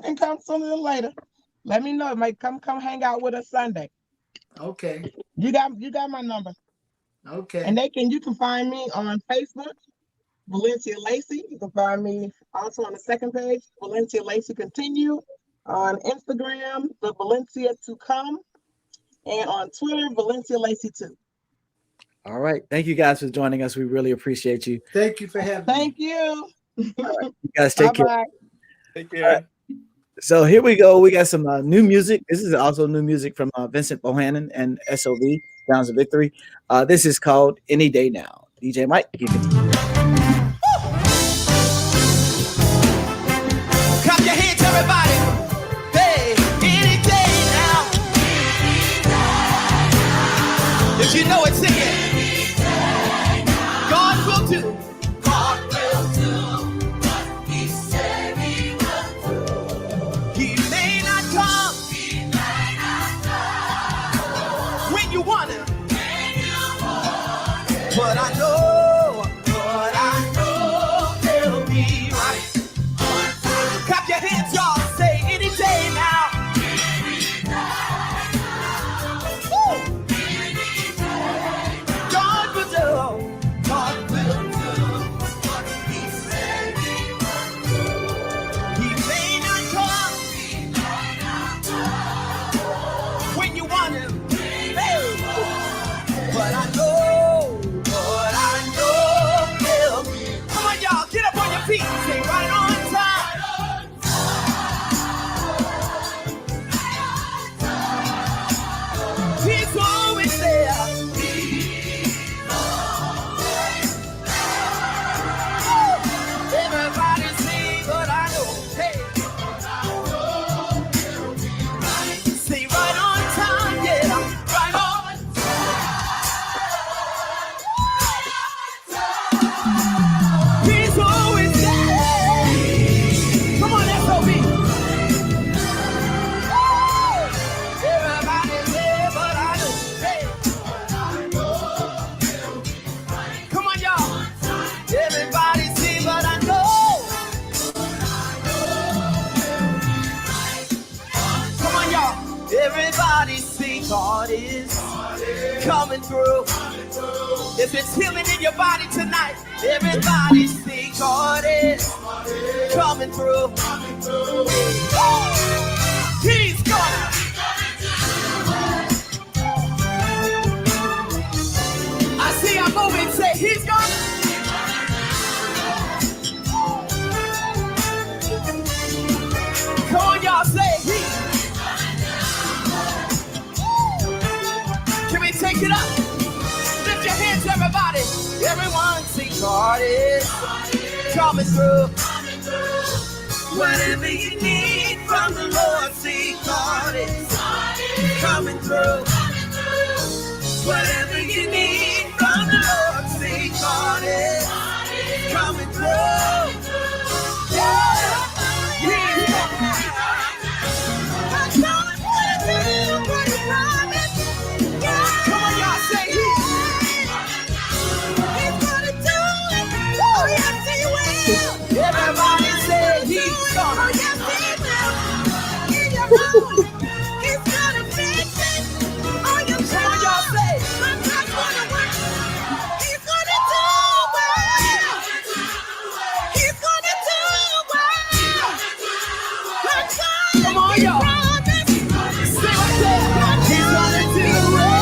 G: can come sooner than later. Let me know. It might come hang out with us Sunday.
E: Okay.
G: You got my number.
E: Okay.
G: And you can find me on Facebook, Valencia Lacey. You can find me also on the second page, Valencia Lacey Continue. On Instagram, the Valencia to Come. And on Twitter, Valencia Lacey 2.
D: All right. Thank you guys for joining us. We really appreciate you.
E: Thank you for having me.
G: Thank you.
D: All right. You guys take care.
B: Take care.
D: So here we go. We got some new music. This is also new music from Vincent Bohannon and SOV, Sounds of Victory. This is called Any Day Now. DJ Mike, you can.
H: Clap your hands, everybody. Hey, any day now. If you know it, sing it. God will do. God will do what He said He will do. He may not come. He may not come when you want Him. But I know. God is coming through. If it's healing in your body tonight, everybody sing, God is coming through. He's coming. I see I'm moving, say he's coming. Come on, y'all, say he. Can we take it up? Lift your hands, everybody. Everyone sing, God is coming through. Whatever you need from the Lord, see, God is coming through. Whatever you need from the Lord, see, God is coming through. Yeah. He's coming. Come on, y'all, say he. He's gonna do it. Oh, yes, he will. Everybody say he's gonna. Oh, yes, he will. In your home, he's gonna fix it. On your job, come on, y'all, say. I'm not gonna work. He's gonna do it. He's gonna do it. Come on, y'all. Sing like that. He's gonna do it.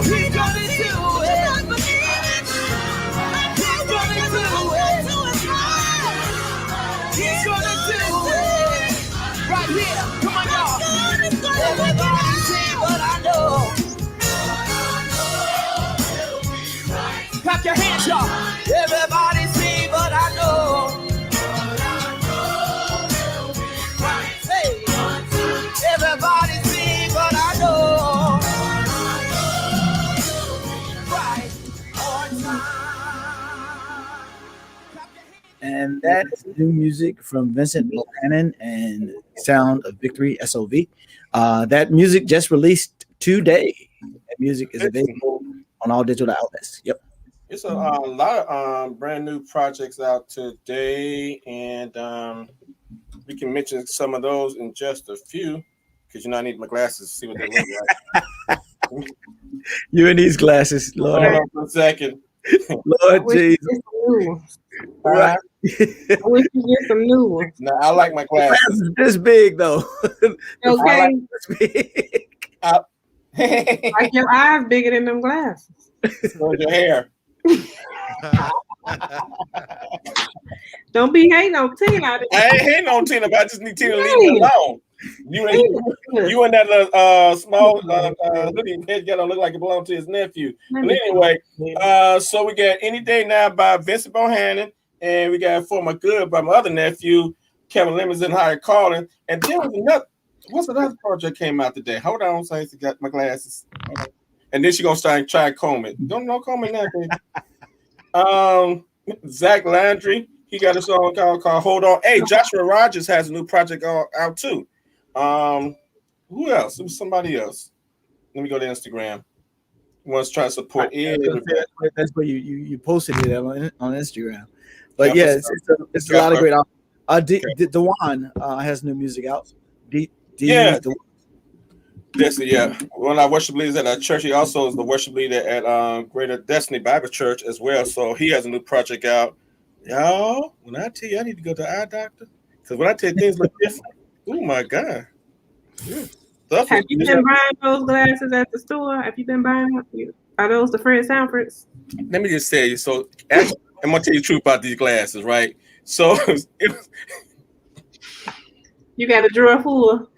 H: He's gonna do it. He's gonna do it. He's gonna do it. Right here. Come on, y'all. Everybody see what I know. Clap your hands, y'all. Everybody see what I know. Hey. Everybody see what I know. Right on time.
D: And that is new music from Vincent Bohannon and Sound of Victory, SOV. That music just released today. That music is available on all digital outlets. Yep.
B: It's a lot of brand new projects out today, and we can mention some of those in just a few, because I need my glasses to see what they look like.
D: You and these glasses, Lord.
B: Hold on for a second.
D: Lord Jesus.
B: Right.
F: I wish you get some new ones.
B: No, I like my glasses.
D: This big though.
F: Okay.
D: This big.
F: Like your eyes bigger than them glasses.
B: So is your hair.
F: Don't be hating on Tina.
B: I ain't hating on Tina, but I just need Tina to leave me alone. You and that little small hoodie head ghetto look like it belonged to his nephew. But anyway, so we got Any Day Now by Vincent Bohannon, and we got For My Good by my other nephew, Kevin Lemons and Higher Calling. And then was another, what's another project came out today? Hold on, so I got my glasses. And then she gonna start trying to comb it. Don't know comb it now, baby. Zach Landry, he got a song called Hold On. Hey, Joshua Rogers has a new project out too. Who else? It was somebody else. Let me go to Instagram. Wants to try to support it.
D: That's where you posted it on Instagram. But yeah, it's a lot of great. Dewan has new music out.
B: Yeah. That's one of our worship leaders at our church. He also is the worship leader at Greater Destiny Bible Church as well. So he has a new project out. Y'all, when I tell you I need to go to the eye doctor, because when I tell you things look different, oh my God.
F: Have you been buying those glasses at the store? Have you been buying them? Are those the Fred Sanfords?
B: Let me just say, so actually, I'm gonna tell you the truth about these glasses, right? So
F: you got a drawer full.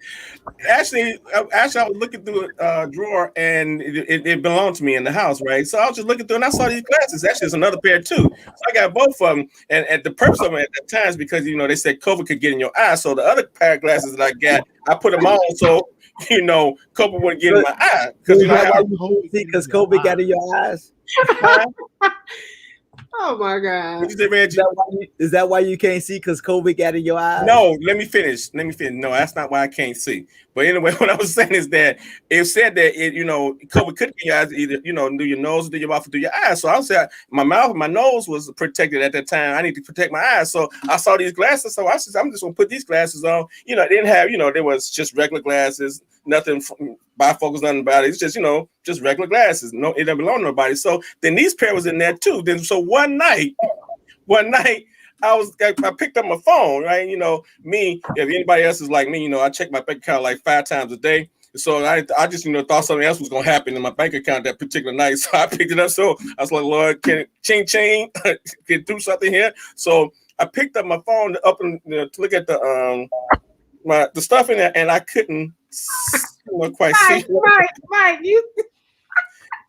B: Actually, I was looking through a drawer, and it belonged to me in the house, right? So I was just looking through, and I saw these glasses. Actually, it's another pair too. So I got both of them, and the purpose of them at the time is because they said COVID could get in your eye. So the other pair of glasses that I got, I put them on so COVID wouldn't get in my eye
D: because COVID got in your eyes.
F: Oh my God!
D: Is that why you can't see? Because COVID got in your eyes?
B: No, let me finish. No, that's not why I can't see. But anyway, what I was saying is that it said that COVID could be your eyes, either through your nose, through your mouth, or through your eyes. So I said my mouth and my nose was protected at that time. I need to protect my eyes. So I saw these glasses. So I said I'm just gonna put these glasses on. They didn't have there was just regular glasses, nothing bifocals, nothing about it. It's just, just regular glasses. No, it doesn't belong to nobody. So then these pair was in there too. Then so one night I picked up my phone, right? Me, if anybody else is like me, I check my bank account like 5 times a day. So I just, thought something else was going to happen in my bank account that particular night. So I picked it up. So I was like, Lord, can can do something here? So I picked up my phone up and to look at the stuff in there, and I couldn't quite see.
F: Mike,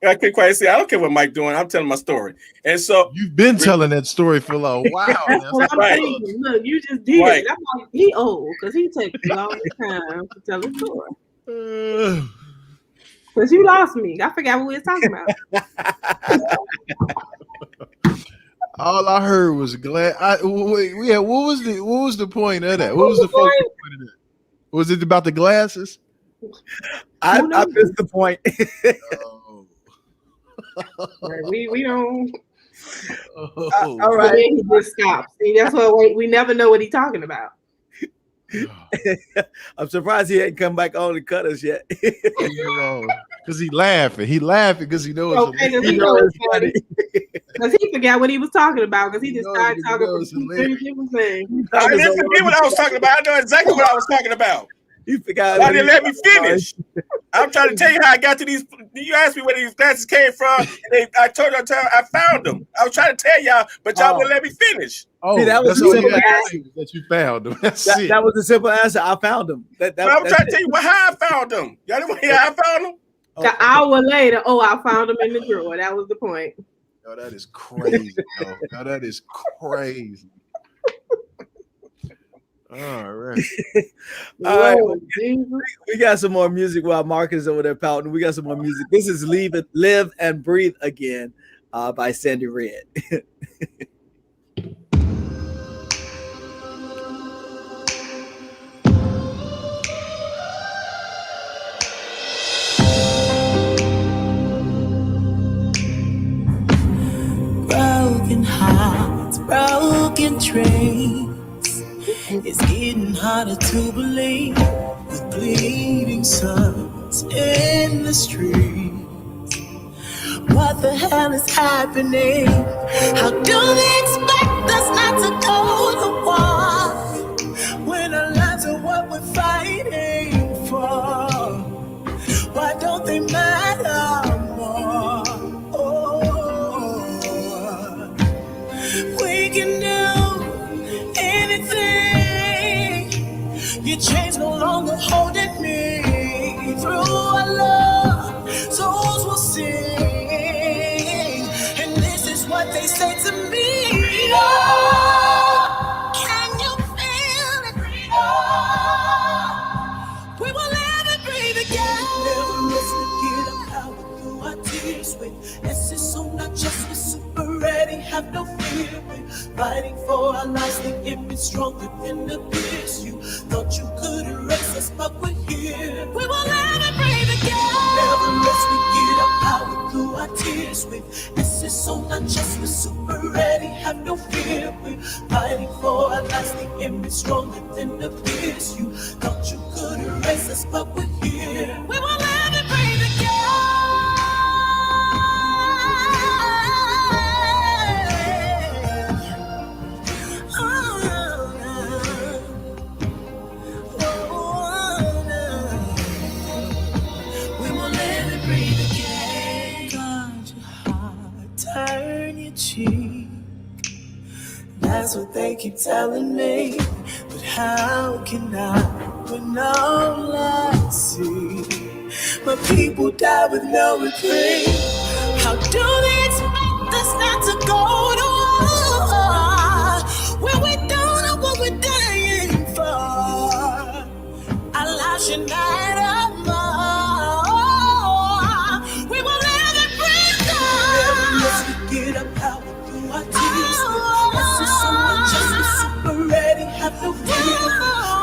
B: I couldn't quite see. I don't care what Mike doing. I'm telling my story. And so
C: you've been telling that story for a while.
F: That's what I'm thinking. Look, you just did. Right. I'm like, he old because he takes a long time to tell a story. Because you lost me. I forgot what we were talking about.
C: All I heard was glad. What was the point of that? What was the focus point of that? Was it about the glasses?
D: I missed the point.
F: We don't.
D: All right.
F: He just stops. See, that's what we never know what he's talking about.
D: I'm surprised he ain't come back on to cut us yet.
C: Because he laughing. He laughing because he knows.
F: Because he forgot what he was talking about because he just started talking about different things.
B: I didn't forget what I was talking about. I know exactly what I was talking about.
D: You forgot.
B: Why didn't let me finish? I'm trying to tell you how I got to these. You asked me where these glasses came from. And I told you I found them. I was trying to tell y'all, but y'all wouldn't let me finish.
C: Oh,
D: see, that was
C: the
D: simple
C: answer that you found them.
D: That was the simple answer. I found them.
B: I'm trying to tell you how I found them. Y'all didn't want to hear how I found them?
F: An hour later, I found them in the drawer. That was the point.
C: Yo, that is crazy. Yo, that is crazy. All right.
D: All right. We got some more music while Marcus is over there pouting. We got some more music. This is Live and Breathe Again by Sandy Red.
H: Broken hearts, broken dreams. It's getting harder to believe with bleeding sons in the streets. What the hell is happening? How do they expect us not to go to war when our lives are what we're fighting for? Why don't they matter more? We can do anything. Your chains no longer holding me. Through our love, souls will sing. And this is what they say to me. Can you feel it? We will live and breathe again. Never miss the get up power through our tears with. This is so not just we're super ready, have no fear. We're fighting for our lives, thinking we're stronger than the peers. You thought you could erase us, but we're here. We will live and breathe again. Never rest, we get our power through our tears with. This is so not just we're super ready, have no fear. We're fighting for our lives, thinking we're stronger than the peers. You thought you could erase us, but we're here. We will live and breathe again. Turn your cheek. That's what they keep telling me. But how can I when all I see? My people die with no reprieve. How do they expect us not to go to war when we don't know what we're dying for? Our lives should matter more. We will live and breathe down. Get up power through our tears. This is so much just we're super ready, have no fear.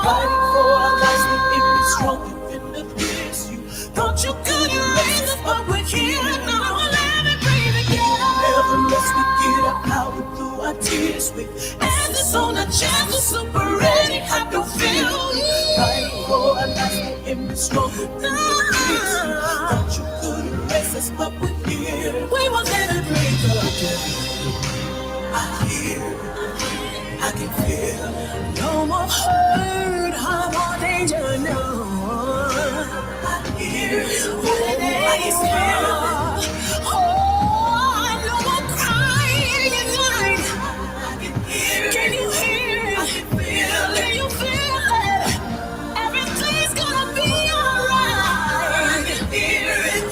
H: Fighting for our lives, we can be stronger than the fears. You thought you could erase us, but we're here. Now we'll live and breathe again. Never rest, we get our power through our tears. With this is so not just we're super ready, have no fear. Fighting for our lives, image stronger than the peers. Thought you could erase us, but we're here. We will never break again. I hear, I can feel. No more hurt, harm, or danger, no. I hear, I can feel. Oh, no more crying at night. Can you hear it? Can you feel it? Everything's gonna be alright. I can hear it.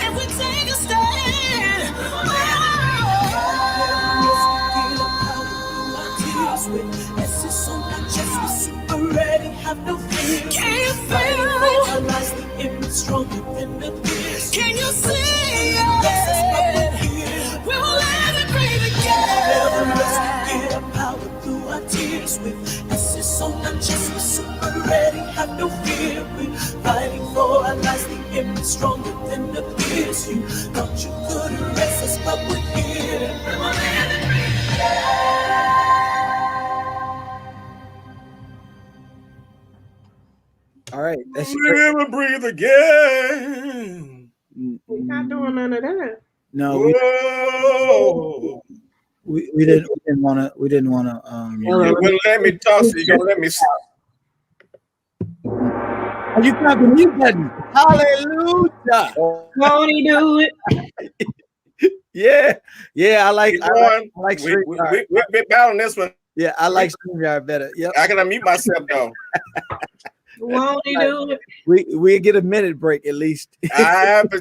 H: If we take a stand. Have no fear. Can you feel it? Realize the image stronger than the fears. Can you see it? We will never breathe again. Never rest, get our power through our tears. With essence so unjust, we're super ready. Have no fear. We're fighting for our lives. The image stronger than the fears. You thought you could erase us, but we're here. We will never breathe again.
D: All right. That's
B: Never breathe again.
F: We're not doing none of that.
D: No,
B: Whoa.
D: we didn't want to. You
B: wouldn't let me talk, so you're gonna let me.
D: Are you got the mute button? Hallelujah!
F: Won't he do it?
D: Yeah. I like.
B: We've been battling this one.
D: Yeah, I like StreamYard better. Yep.
B: I can unmute myself though.
F: Won't he do it?
D: We get a minute break at least.
B: I can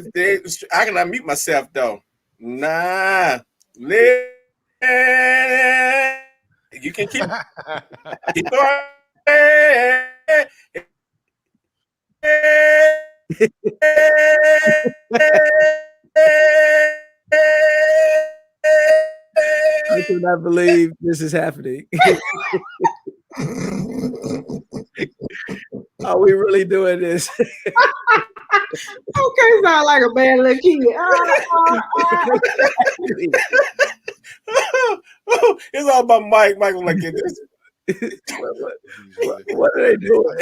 B: unmute myself though. Nah, you can keep going.
D: I cannot believe this is happening. Are we really doing this?
F: Okay, sound like a bad little kid.
B: It's all about Mike. Michael like this.
D: What are they doing?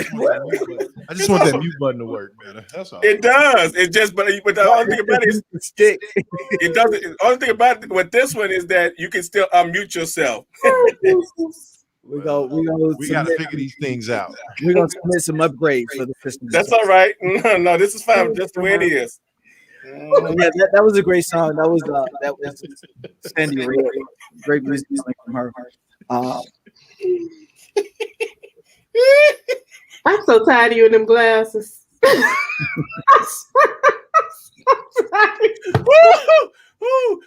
C: I just want that mute button to work, man. That's all.
B: It does. It just, but the only thing about it is
D: stick.
B: It doesn't. The only thing about it with this one is that you can still unmute yourself.
D: We got
C: to figure these things out.
D: We're gonna submit some upgrades for the system.
B: That's all right. No, this is fine. Just the way it is.
D: Yeah, that was a great song. That was Sandy Ray. Great music from her.
F: I'm so tired of you in them glasses.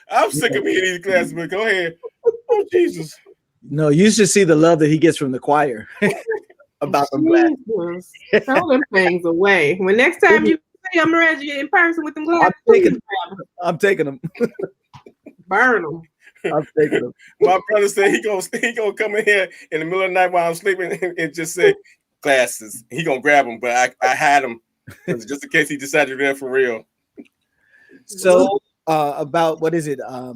B: I'm sick of hearing these glasses, but go ahead. Oh, Jesus.
D: No, you should see the love that he gets from the choir about them glasses.
F: Throw them things away. When next time you see I'm ready you in person with them glasses,
D: I'm taking them.
F: Burn them.
D: I'm taking them.
B: My brother said he gonna come in here in the middle of the night while I'm sleeping and just say glasses. He gonna grab them, but I had them just in case he decided they're for real.
D: So about what is it? I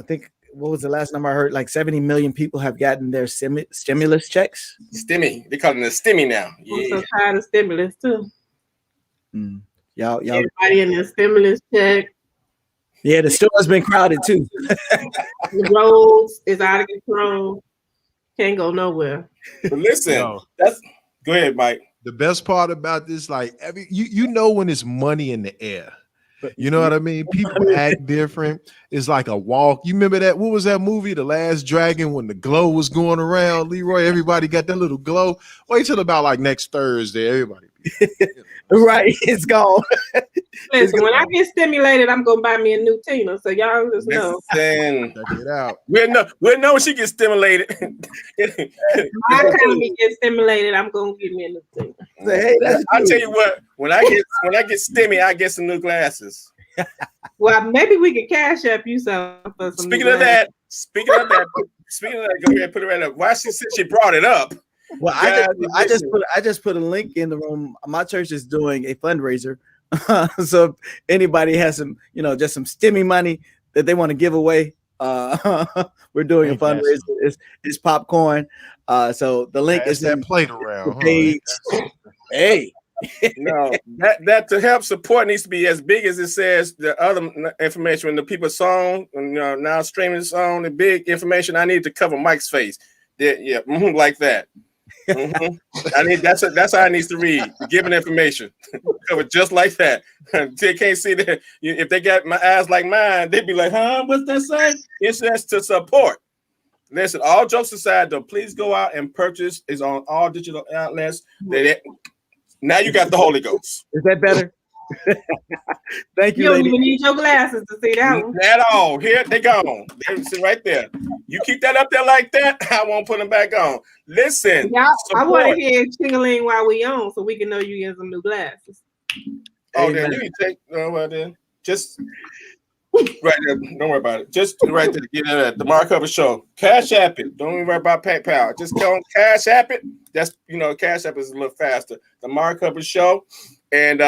D: think what was the last number I heard? Like 70 million people have gotten their stimulus checks.
B: Stimmy. They call it a stimmy now.
F: Yeah. I'm so tired of stimulus too.
D: Y'all
F: everybody in the stimulus check.
D: Yeah, the store has been crowded too.
F: The roads is out of control. Can't go nowhere.
B: But listen, go ahead, Mike.
C: The best part about this, like you know when it's money in the air. You know what I mean? People act different. It's like a walk. You remember that? What was that movie, The Last Dragon, when the glow was going around? Leroy, everybody got that little glow. Wait till about like next Thursday, everybody.
D: Right, it's gone.
F: Listen, when I get stimulated, I'm gonna buy me a new Tina. So y'all just know.
C: Check it out.
B: We'll know when she gets stimulated.
F: My economy gets stimulated, I'm gonna get me a new Tina.
D: Hey,
B: I'll tell you what, when I get stimmy, I get some new glasses.
F: Well, maybe we could cash up you some for some.
B: Speaking of that, go ahead and put it right up. Why she said she brought it up?
D: Well, I just put a link in the room. My church is doing a fundraiser. So if anybody has some, just some stimmy money that they want to give away, We're doing a
C: Ain't that
D: fundraiser. It's popcorn. So the link
C: Pass
D: is
C: that
D: in
C: plate around.
D: the page. Hey,
B: No, that to help support needs to be as big as it says the other information. When the people song, now streaming the song, the big information, I need to cover Mike's face. Yeah, like that. I need that's how I needs to read. Giving information, cover just like that. They can't see that. If they got my eyes like mine, they'd be like, "Huh? What's that say?" It's just to support. Listen, all jokes aside, though, please go out and purchase. It's on all digital outlets. Now you got the Holy Ghost.
D: is that better? Thank you,
F: You don't
D: lady.
F: even need your glasses to see that one.
B: At all. Here they gone. They sit right there. You keep that up there like that, I won't put them back on. Listen,
F: Y'all, I want to
B: support.
F: hear Ching-a-ling while we on, so we can know you get some new glasses.
B: Oh,
D: Amen.
B: then you can take. Well, then just right there. Don't worry about it. Just right there. Get it at the Mark Hubbard Show. Cash App it. Don't even worry about PayPal. Just go on Cash App it. That's Cash App is a little faster. The Mark Hubbard Show, and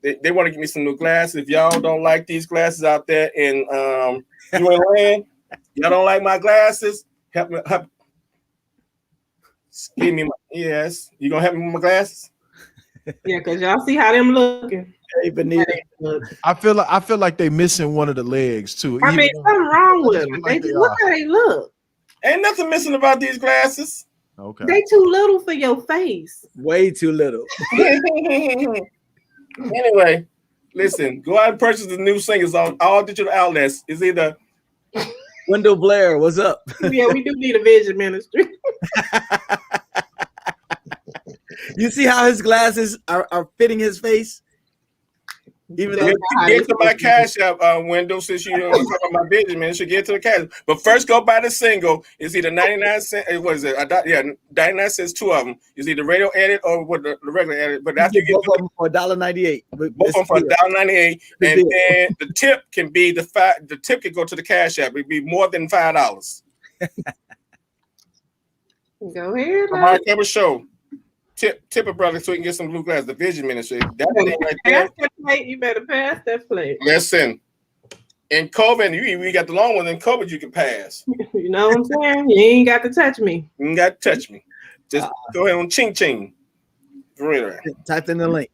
B: they want to give me some new glasses. If y'all don't like these glasses out there in land, y'all don't like my glasses. Help me. Give me yes. You gonna help me with my glasses?
F: Yeah, because y'all see how them looking.
D: Hey, Benita.
C: I feel like they missing one of the legs too.
F: I mean, something wrong with them.
C: Like
F: They
C: they
F: look
C: are.
F: how they look.
B: Ain't nothing missing about these glasses.
C: Okay.
F: They too little for your face.
D: Way too little.
B: Anyway, listen, go out and purchase the new singles on all digital outlets. It's either
D: Wendell Blair, what's up?
F: Yeah, we do need a vision ministry.
D: You see how his glasses are fitting his face? Even though
B: get to my Cash App window, since you talking about my vision, man. Should get to the cash. But first, go buy the single. It's either 99 cents. What is it? 99 cents. Two of them. It's either radio edit or with the regular edit. But after you get
D: both of them for $1.98.
B: both of them for $1.98, and then the tip can be the tip can go to the Cash App. It'd be more than $5.
F: Go ahead.
B: Mark Hubbard Show. Tip a brother so he can get some blue glass. The Vision Ministry. That thing right there.
F: Pass that plate. You better pass that plate.
B: Listen, in COVID, we got the long one. In COVID, you can pass.
F: You know what I'm saying? You ain't got to touch me.
B: You ain't got to touch me. Just go ahead on ching. For real.
D: Type in the link.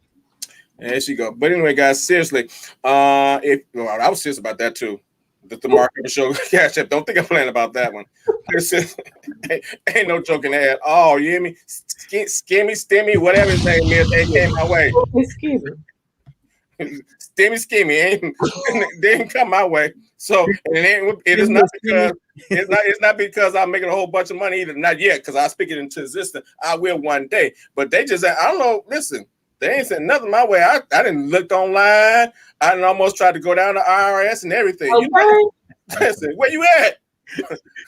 B: There she go. But anyway, guys, seriously, I was serious about that too. The Mark Hubbard Show Cash App. Don't think I'm playing about that one. Listen, ain't no joking at all. You hear me? Stimmy, whatever his name is, they came my way. Stimmy, they didn't come my way. So it is not because it's not because I'm making a whole bunch of money either. Not yet, because I speak it into existence. I will one day. But they just, I don't know. Listen, they ain't sent nothing my way. I didn't look online. I didn't almost try to go down to IRS and everything.
F: Okay.
B: Listen, where you at?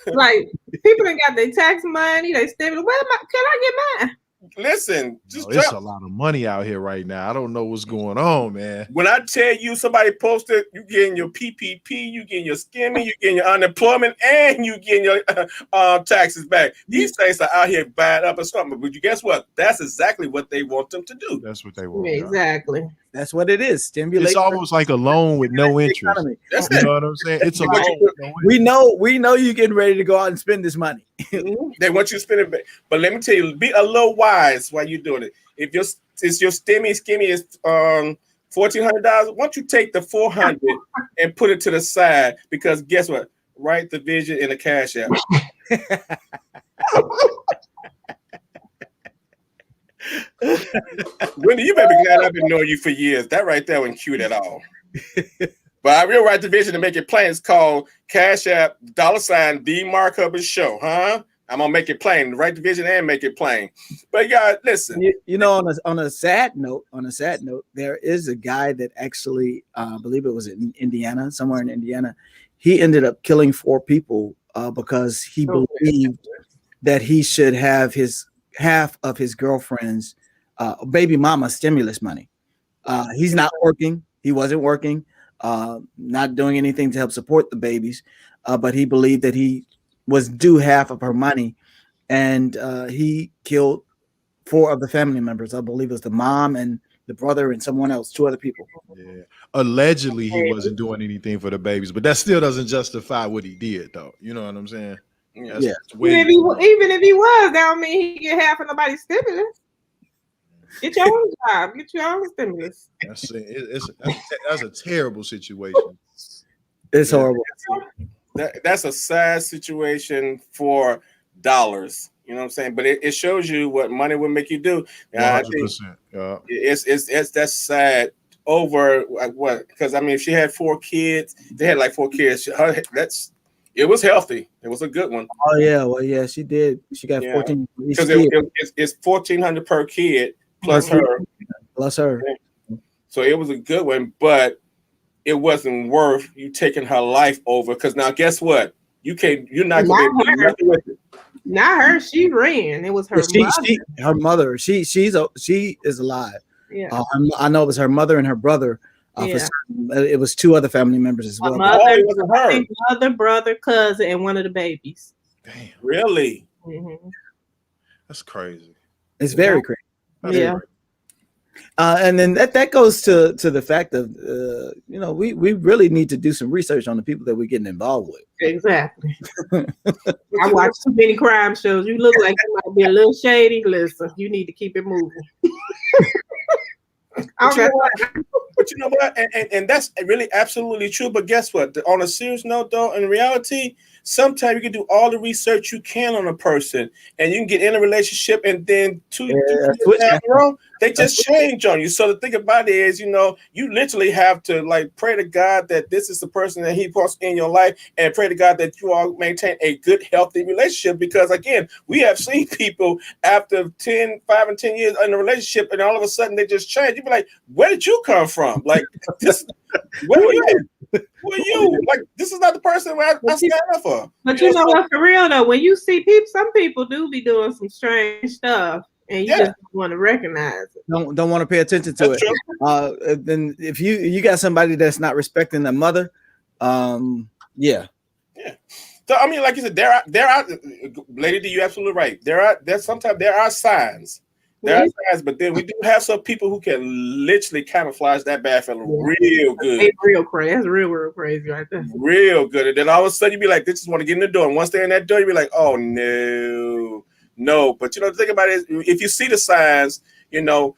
F: Like, people done got their tax money, they stimulus. Can I get mine?
B: Listen, just
C: it's a lot of money out here right now. I don't know what's going on, man.
B: when I tell you somebody posted, you getting your PPP, you getting your skimming, you getting your unemployment, and you getting your taxes back. These things are out here bad up and something. But you guess what? That's exactly what they want them to do.
C: That's what they want.
F: Exactly.
D: That's what it is. Stimulate.
C: It's almost like a loan with no interest.
B: That's
C: You
B: it.
C: know what I'm saying? It's a loan with no interest.
D: We know you're getting ready to go out and spend this money.
B: They want you to spend it back. But let me tell you, be a little wise while you're doing it. If your skimmy is $1,400, why don't you take the $400 and put it to the side? Because guess what? Write the vision in the Cash App. Wendy, you better be glad I've been knowing you for years. That right there wasn't cute at all. But I will write the vision to make it plain. It's called Cash App $ The Mark Hubbard Show, huh? I'm gonna make it plain. Write the vision and make it plain. But guys, listen.
D: You know, on a sad note, there is a guy that actually, I believe it was in Indiana, somewhere in Indiana. He ended up killing 4 people because he believed that he should have half of his girlfriend's baby mama stimulus money. He's not working. He wasn't working, not doing anything to help support the babies. But he believed that he was due half of her money. And he killed 4 of the family members. I believe it was the mom and the the brother and someone else, 2 other people.
C: Yeah. Allegedly, he wasn't doing anything for the babies, but that still doesn't justify what he did, though. You know what I'm saying?
D: Yeah.
F: Even if he was, that don't mean he get half of nobody's stimulus. Get your own job. Get your own stimulus.
C: That's a terrible situation.
D: It's horrible.
B: That's a sad situation for dollars. You know what I'm saying? But it shows you what money will make you do.
C: 100%.
B: It's that's sad over what? Because I mean, if she had 4 kids, they had like 4 kids. It was healthy. It was a good one.
D: Oh yeah, well yeah, she did. She got 14
B: because it's $1,400 per kid plus her. So it was a good one, but it wasn't worth you taking her life over. Because now, guess what? You're not going to do nothing with it.
F: Not her. She ran. It was her mother.
D: Her mother. She is alive.
F: Yeah.
D: I know it was her mother and her brother. It was 2 other family members as well.
F: Mother, brother, cousin, and one of the babies.
C: Damn.
B: Really?
F: Mm-hmm.
C: That's crazy.
D: It's very crazy.
F: Yeah.
D: And then that goes to the fact of we really need to do some research on the people that we're getting involved with.
F: Exactly. I watch too many crime shows. You look like you might be a little shady. Listen, you need to keep it moving.
B: But you know what? And that's really absolutely true. But guess what? On a serious note, though, in reality, sometimes you can do all the research you can on a person, and you can get in a relationship, and then two years down the road, they just change on you. So the thing about it is, you literally have to like pray to God that this is the person that He puts in your life, and pray to God that you all maintain a good, healthy relationship. Because again, we have seen people after 5 and 10 years in a relationship, and all of a sudden they just change. You be like, where did you come from? Like this, where are you? Who are you? Like, this is not the person I signed up for.
F: But you know what? For real though, when you see people, some people do be doing some strange stuff, and you just don't want to recognize it.
D: Don't want to pay attention to it. Then if you got somebody that's not respecting the mother, yeah.
B: So I mean, like you said, there are, Lady D, you're absolutely right. Sometimes there are signs. There are signs, but then we do have some people who can literally camouflage that bad fella real good.
F: It's real crazy. That's real crazy right there.
B: Real good. And then all of a sudden you be like, they just want to get in the door. And once they're in that door, you be like, oh no. But the thing about it is, if you see the signs, do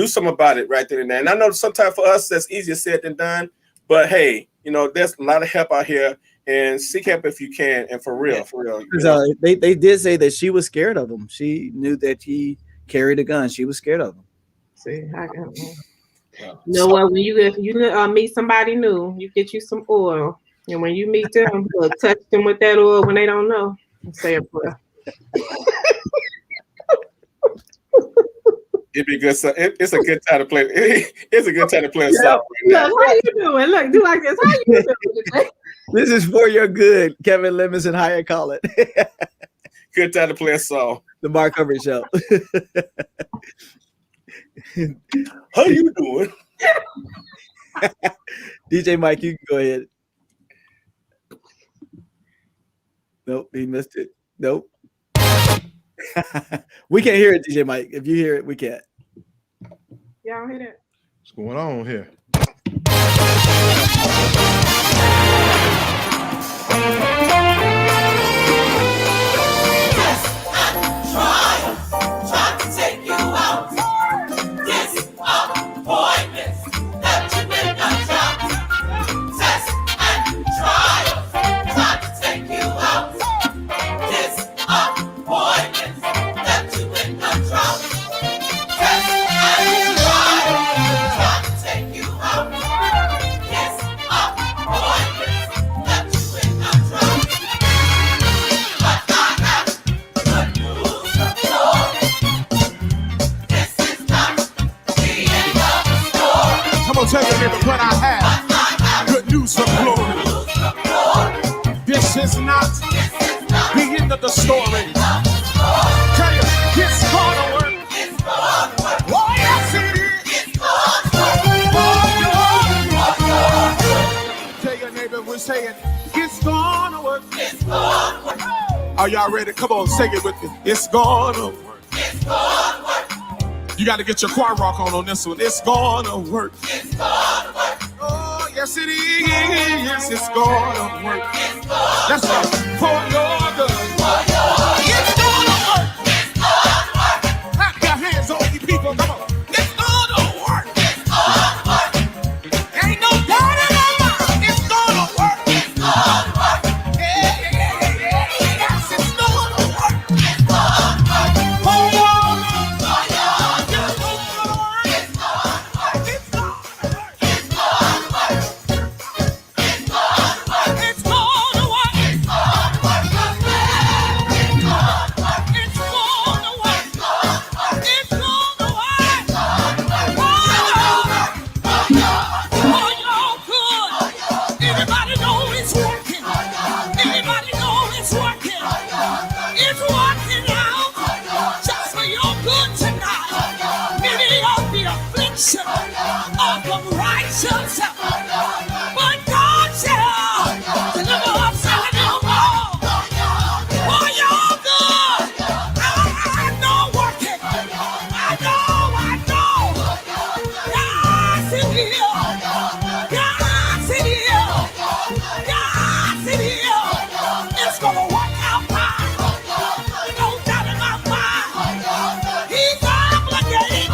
B: something about it right then and there. And I know sometimes for us that's easier said than done. But hey, there's a lot of help out here, and seek help if you can. And for real.
D: Because they did say that she was scared of him. She knew that he carried a gun. She was scared of him.
F: See, what? When you meet somebody new, you get you some oil, and when you meet them, touch them with that oil when they don't know. Say a prayer.
B: It'd be good. It's a good time to play. It's a good time to play a song.
F: Look, how you doing? Look, do like this. How you doing today?
D: This is for your good, Kevin Lemons and Higher Call It.
B: Good time to play a song.
D: The Mark Hubbard Show.
B: How you doing?
D: DJ Mike, you can go ahead. Nope, he missed it. Nope. We can't hear it, DJ Mike. If you hear it, we can't.
F: Y'all hear that?
C: What's going on here?
H: Try to take you out. Disappointments that you did not drop. Test and trial. Try to take you out. Disappointments that you did not drop. Test and trial. Try to take you out. Disappointments that you did not drop. But I have good news for
I: Come on, tell your neighbor what I have. Good news from glory. This is not the end of the story. Tell you, it's gonna work. Oh, yes, it is. Tell your neighbor we're saying, it's gonna work. Are y'all ready? Come on, sing it with me. It's gonna work.
H: You got to get your choir rock on this one. It's gonna work. It's gonna work. Oh, yes it is. Yes, it's gonna work. That's right. For your good. It's gonna work. It's gonna work. Clap your hands on you people. Come on. It's gonna work. It's gonna work. Ain't no doubt in my mind. It's gonna work. It's gonna work. Yeah. Yes, it's gonna work. It's gonna work. For your of the righteous, but God shall deliver us out of them all. For your good, I know working. I know. Yes, it is. Yes, it is. Yes, it is. It's gonna work out fine. No doubt in my mind. He's obligated.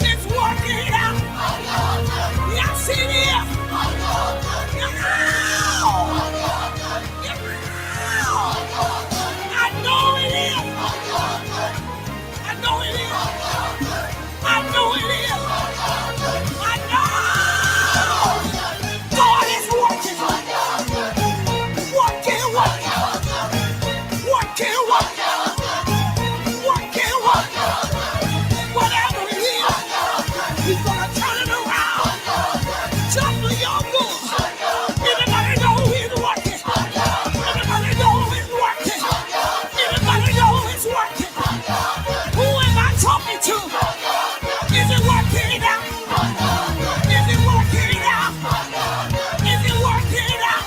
H: It's working out. Yes, it is. I know it is. I know it is. I know it is. I know. God is working. Working. Whatever it is, He's gonna turn it around. Just for your good. Anybody know He's working? Anybody know He's working? Anybody know He's working? Who am I talking to? Is it working out? Is it working out? Is it working out?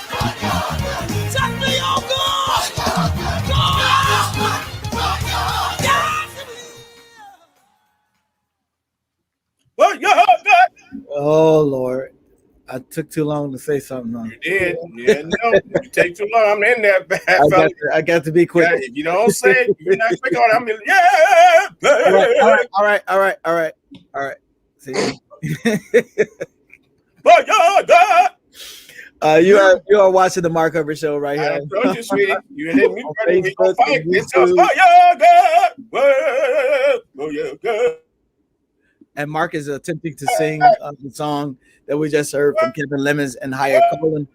H: Just for your good.
B: Well, you're good.
D: Oh Lord, I took too long to say something. Huh?
B: You did. Yeah, no, you take too long. I'm in there, bad fella.
D: I got to be quick.
B: Yeah, if you don't say it, you're not quick on it. I'm in,
D: All right. See?
B: Well, you're good.
D: You are watching the Mark Hubbard Show right
B: I
D: here.
B: told you, sweetie. You hit me.
D: On
B: We gonna
D: Facebook
B: fight.
D: and
B: It's just,
D: YouTube.
B: oh, you're good.
D: And Mark is attempting to sing the song that we just heard from Kevin Lemons and Higher Colin.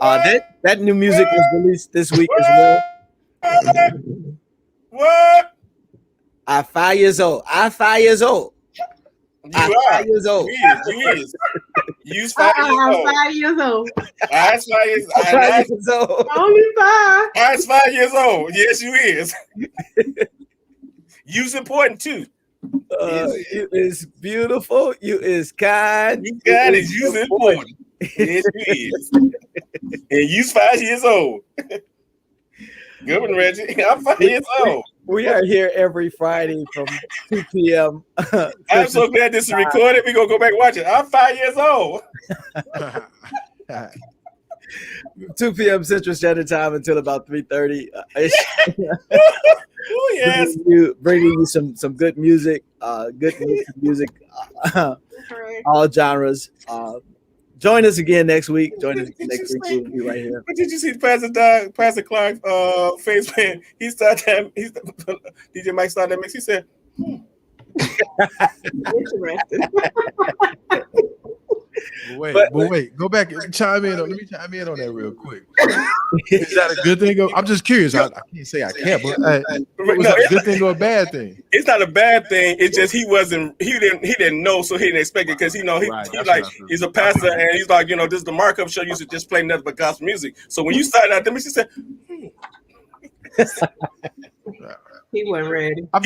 D: That new music was released this week as well.
B: What?
D: I'm 5 years old. I'm 5 years old. I'm
B: You are.
D: 5 years old.
B: You is. You's 5 years
F: I'm
B: old.
F: 5 years old.
B: I's 5 years
D: I'm 5 years old.
F: Only 5.
B: I's 5 years old. Yes, you is. You's important too.
D: You is beautiful. You is kind.
B: You got it. You's important. Yes, you is. And you's 5 years old. Good one, Reggie. I'm 5 years old.
D: We are here every Friday from 2 p.m.
B: I'm so glad this is recorded. We're going to go back and watch it. I'm 5 years old.
D: 2 p.m. Central Standard Time until about 3:30.
B: Oh, yes.
D: Bringing you some good music, all genres. Join us again next week. We'll be right here.
B: But did you see Pastor Clark Facebook? He started DJ Mike started that mix. He said,
F: Interesting.
C: Wait, go back and chime in. Let me chime in on that real quick. Is that a good thing? I'm just curious. I can't say I can't, but was that a good thing or a bad thing?
B: It's not a bad thing. It's just he didn't know, so he didn't expect it because he's a pastor and he's like, this is the markup show. You should just play nothing but gospel music. So when you started out, he said,
F: He wasn't ready.
C: I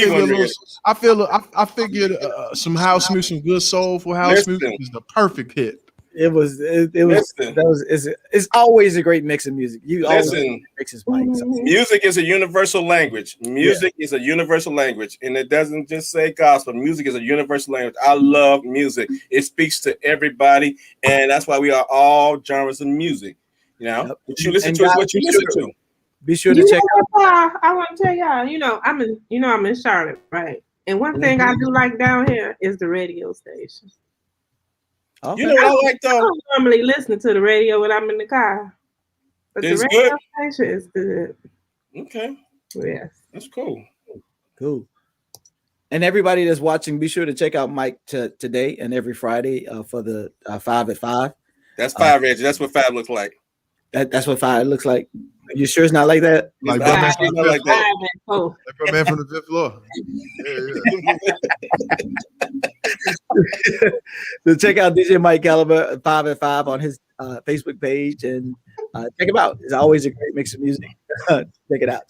C: figured some house music, some good soulful house music is the perfect hit.
D: It was
B: Listen.
D: it's always a great mix of music. You always
B: Listen,
D: mixes Mike. So,
B: music is a universal language. Music is a universal language, and it doesn't just say gospel. Music is a universal language. I love music. It speaks to everybody, and that's why we are all genres of music. You know,
D: Yep.
B: what you listen
D: And
B: to is
D: guys,
B: what you listen to.
D: be sure to check out.
F: I want to tell y'all, I'm in Charlotte, right? And one thing I do like down here is the radio station.
D: Okay.
B: You know what I like
F: I
B: though?
F: don't normally listen to the radio when I'm in the car, but
B: It's
F: the radio
B: good.
F: station is good.
B: Okay,
F: Yes.
B: that's cool.
D: Cool. And everybody that's watching, be sure to check out Mike today and every Friday for the 5 at 5.
B: That's 5, Reggie. That's what 5 looks like.
D: That's what 5 looks like. You sure it's not like that?
C: Like
B: It's
C: that man
B: not
C: from the
B: like
C: fifth
B: that.
C: floor.
F: 5 and 4.
C: Like that man from the fifth floor.
D: So check out DJ Mike Caliber 5 at 5 on his Facebook page and check him out. It's always a great mix of music. Check it out.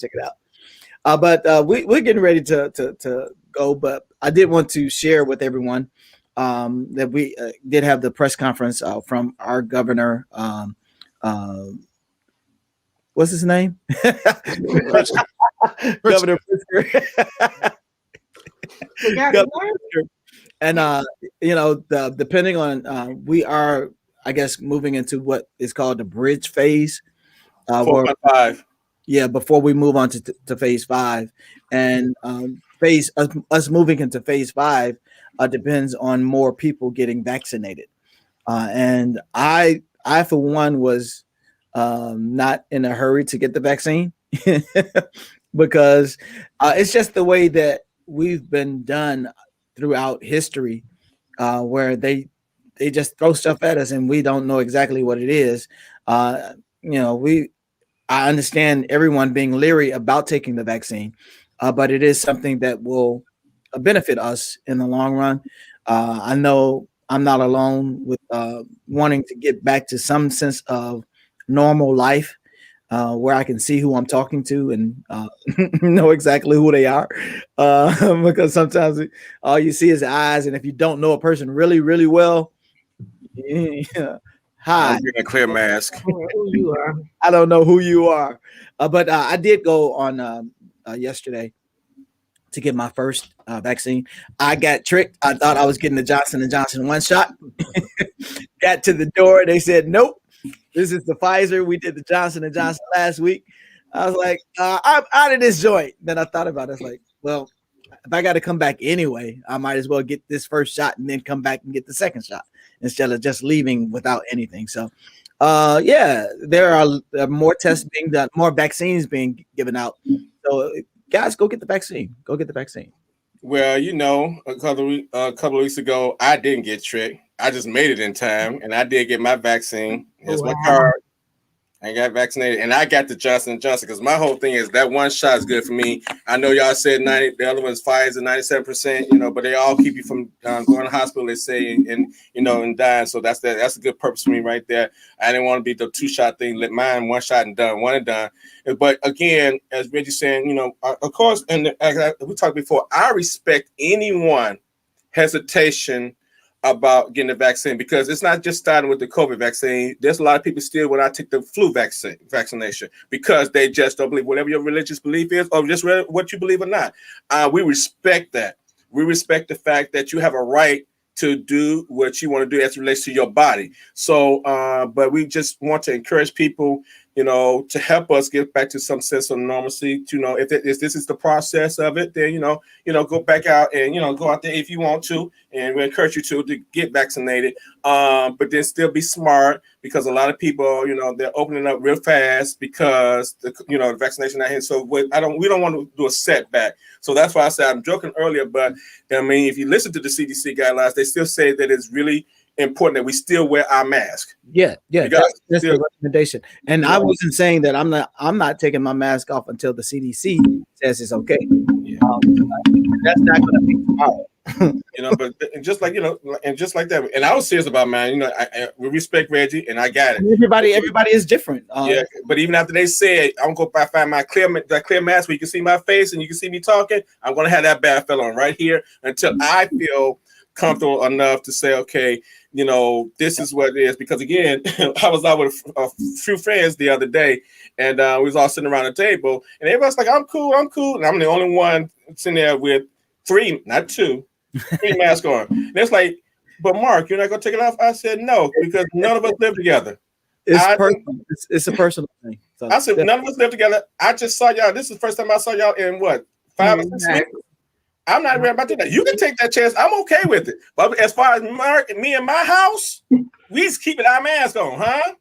D: But we're getting ready to go. But I did want to share with everyone that we did have the press conference from our governor. What's his name? Governor Pritzker. And depending on we are, I guess, moving into what is called the bridge phase.
B: 4.5.
D: Yeah, before we move on to phase 5, and us moving into phase 5 depends on more people getting vaccinated. And I for one was not in a hurry to get the vaccine because it's just the way that we've been done throughout history, where they just throw stuff at us and we don't know exactly what it is. I understand everyone being leery about taking the vaccine, but it is something that will benefit us in the long run. I know I'm not alone with wanting to get back to some sense of normal life, where I can see who I'm talking to and know exactly who they are, because sometimes all you see is eyes, and if you don't know a person really, really well, hi.
B: I'm getting a clear mask.
F: Who you are?
D: I don't know who you are, but I did go on yesterday to get my first vaccine. I got tricked. I thought I was getting the Johnson & Johnson 1 shot. Got to the door. They said, nope, this is the Pfizer. We did the Johnson & Johnson last week. I was like, I'm out of this joint. Then I thought about it. I was like, well, if I got to come back anyway, I might as well get this first shot and then come back and get the second shot instead of just leaving without anything. So, there are more tests being done, more vaccines being given out. So, guys, go get the vaccine. Go get the vaccine.
B: Well, a couple of weeks ago, I didn't get tricked. I just made it in time, and I did get my vaccine. Here's my card. I got vaccinated, and I got the Johnson & Johnson because my whole thing is that one shot is good for me. I know y'all said 90, the other one's Pfizer, 97%, but they all keep you from going to the hospital, they say, and dying. So that's a good purpose for me right there. I didn't want to be the 2-shot thing. Let mine one shot and done, one and done. But again, as Reggie's saying, of course, and as we talked before, I respect anyone hesitation about getting the vaccine, because it's not just starting with the COVID vaccine. There's a lot of people still when I take the flu vaccination because they just don't believe whatever your religious belief is or just what you believe or not. We respect that. We respect the fact that you have a right to do what you want to do as it relates to your body. So, but we just want to encourage people, to help us get back to some sense of normalcy. If this is the process of it, then go back out and go out there if you want to, and we encourage you to get vaccinated. But then still be smart, because a lot of people, they're opening up real fast because the vaccination not here. So we don't want to do a setback. So that's why I said I'm joking earlier, but I mean, if you listen to the CDC guidelines, they still say that it's really important that we still wear our mask.
D: Yeah, that's the recommendation. And I wasn't saying that I'm not taking my mask off until the CDC says it's okay.
B: Yeah.
D: That's not going to be tomorrow.
B: But just like that, and I was serious about mine. We respect Reggie, and I got it.
D: Everybody is different.
B: But even after they said, I'm gonna go find my clear mask where you can see my face and you can see me talking, I'm gonna have that bad fella on right here until I feel comfortable enough to say, okay, you know, this is what it is. Because again, I was out with a few friends the other day, and we was all sitting around the table, and everybody's like, I'm cool. And I'm the only one sitting there with 3, not 2, 3 masks on. And it's like, but Mark, you're not gonna take it off? I said no, because none of us live together.
D: It's a personal thing. So
B: I said none of us live together. I just saw y'all. This is the first time I saw y'all in what, 5 or 6 weeks? I'm not really about to do that. You can take that chance. I'm okay with it. But as far as Mark and me in my house, we just keeping our mask on, huh?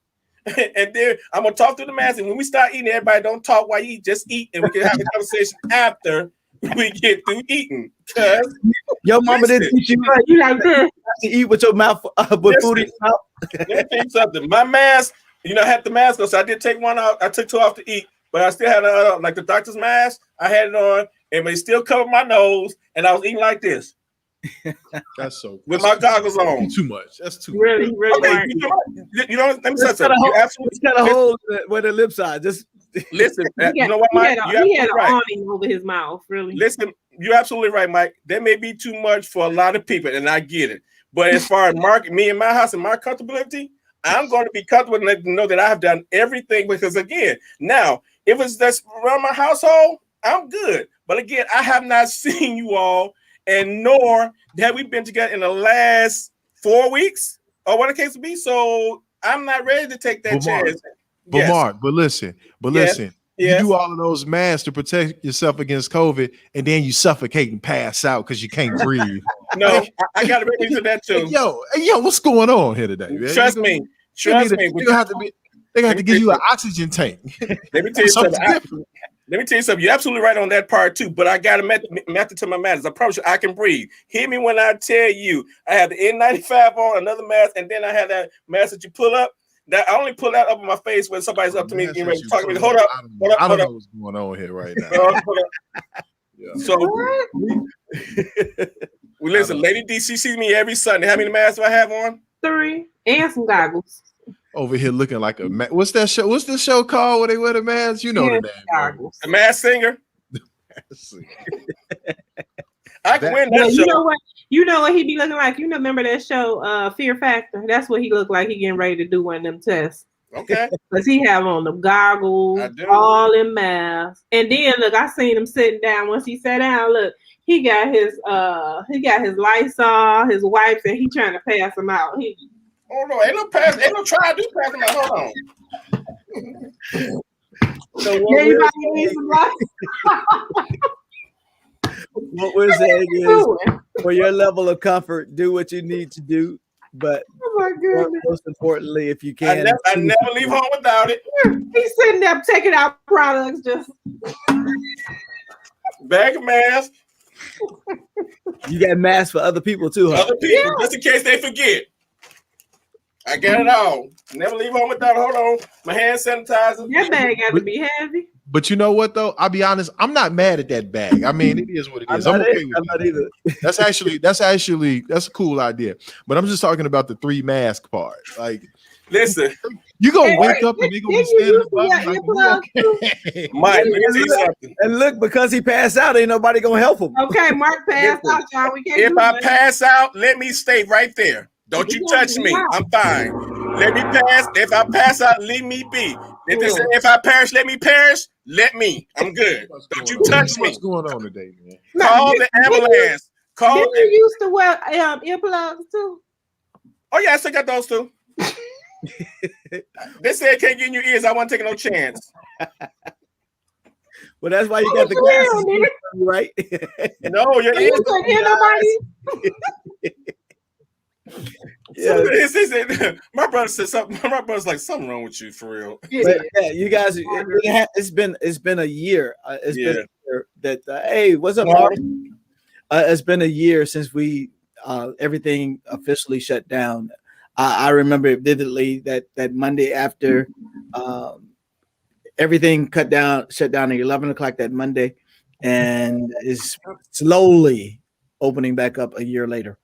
B: And then I'm gonna talk through the mask. And when we start eating, everybody don't talk while you eat. Just eat, and we can have a conversation after we get through eating. Cause
D: your mama didn't teach you like this to eat with your mouth, with food in your mouth.
B: Let me tell you something. My mask, you know, I had the mask on, so I did take one out. I took 2 off to eat, but I still had like the doctor's mask. I had it on, and it still covered my nose, and I was eating like this.
C: That's so
B: with my goggles on.
C: Too much. That's too
F: really,
C: much.
F: really.
B: Okay, you know, let me say something. You absolutely
D: kind of hold where the lips are. Just
B: listen. You know what,
F: He
B: Mike?
F: had an awning over his mouth. Really.
B: Listen, you're absolutely right, Mike. That may be too much for a lot of people, and I get it. But as far as Mark, me and my house and my comfortability, I'm going to be comfortable and let them know that I have done everything. Because again, now if it's just around my household, I'm good. But again, I have not seen you all, and nor have we been together in the last 4 weeks or what the case would be. So I'm not ready to take that chance.
C: Mark, listen.
B: Yes.
C: You do all of those masks to protect yourself against COVID, and then you suffocate and pass out because you can't breathe.
B: No, I got to bring into that too.
C: Yo, what's going on here today, man?
B: Trust me.
C: They have to give you an oxygen tank.
B: Let me tell you something. Let me tell you something. You're absolutely right on that part too. But I got to method to my madness. I promise you, I can breathe. Hear me when I tell you. I have the N95 on, another mask, and then I have that mask that you pull up. That I only pull that up in my face when somebody's up to me getting ready to talk to me. Hold up.
C: I don't know what's going on here right now.
B: Hold up. Yeah. So listen, Lady D, she sees me every Sunday. How many masks do I have on?
F: 3 and some goggles.
C: Over here looking like a what's that show? What's the show called where they wear the masks? You know the name.
B: The Masked Singer. I can win that show.
F: You know what he be looking like? You remember that show, Fear Factor? That's what he looked like. He getting ready to do one of them tests.
B: Okay.
F: Because he have on the goggles, all in masks. And then look, I seen him sitting down. Once he sat down, look, he got his Lysol, his wipes, and he trying to pass them out.
B: Oh no, ain't no try to do pass them out. Hold on.
D: So anybody needs some what we're saying is, for your level of comfort, do what you need to do. But most importantly, if you can,
B: I never leave home without it.
F: He's sitting there taking out products, just
B: bag of masks.
D: You got masks for other people too, huh?
B: Other people, just in case they forget. I got it all. Never leave home without it. Hold on. My hand sanitizer.
F: That bag got to be heavy.
C: But you know what though? I'll be honest, I'm not mad at that bag. I mean, it is what it is. I'm okay with it.
D: I'm not either.
C: That's a cool idea. But I'm just talking about the 3 mask part. Like,
B: listen,
C: you gonna wake up and they gonna be standing above like,
B: Mike, let me tell you something.
D: And look, because he passed out, ain't nobody gonna help him.
F: Okay, Mark passed out, y'all. We can't
B: if I pass out, let me stay right there. Don't you touch me. I'm fine. Let me pass. If I pass out, leave me be. If they say if I perish, let me perish. Let me. I'm good. Don't you touch me.
C: What's going on today, man?
B: Call the ambulance.
F: Didn't you used to wear earplugs too?
B: Oh yeah, I still got those too. They said it can't get in your ears. I wasn't taking no chance.
D: Well, that's why you got the glasses, right?
B: No, your ears
F: don't hear nobody.
D: Yeah.
B: So my brother said something. My brother's like, something wrong with you for real.
D: But yeah, you guys, it's been a year. It's been a year that hey, what's up, Mark? It's been a year since we everything officially shut down. I remember vividly that Monday after everything shut down at 11 o'clock that Monday, and is slowly opening back up a year later.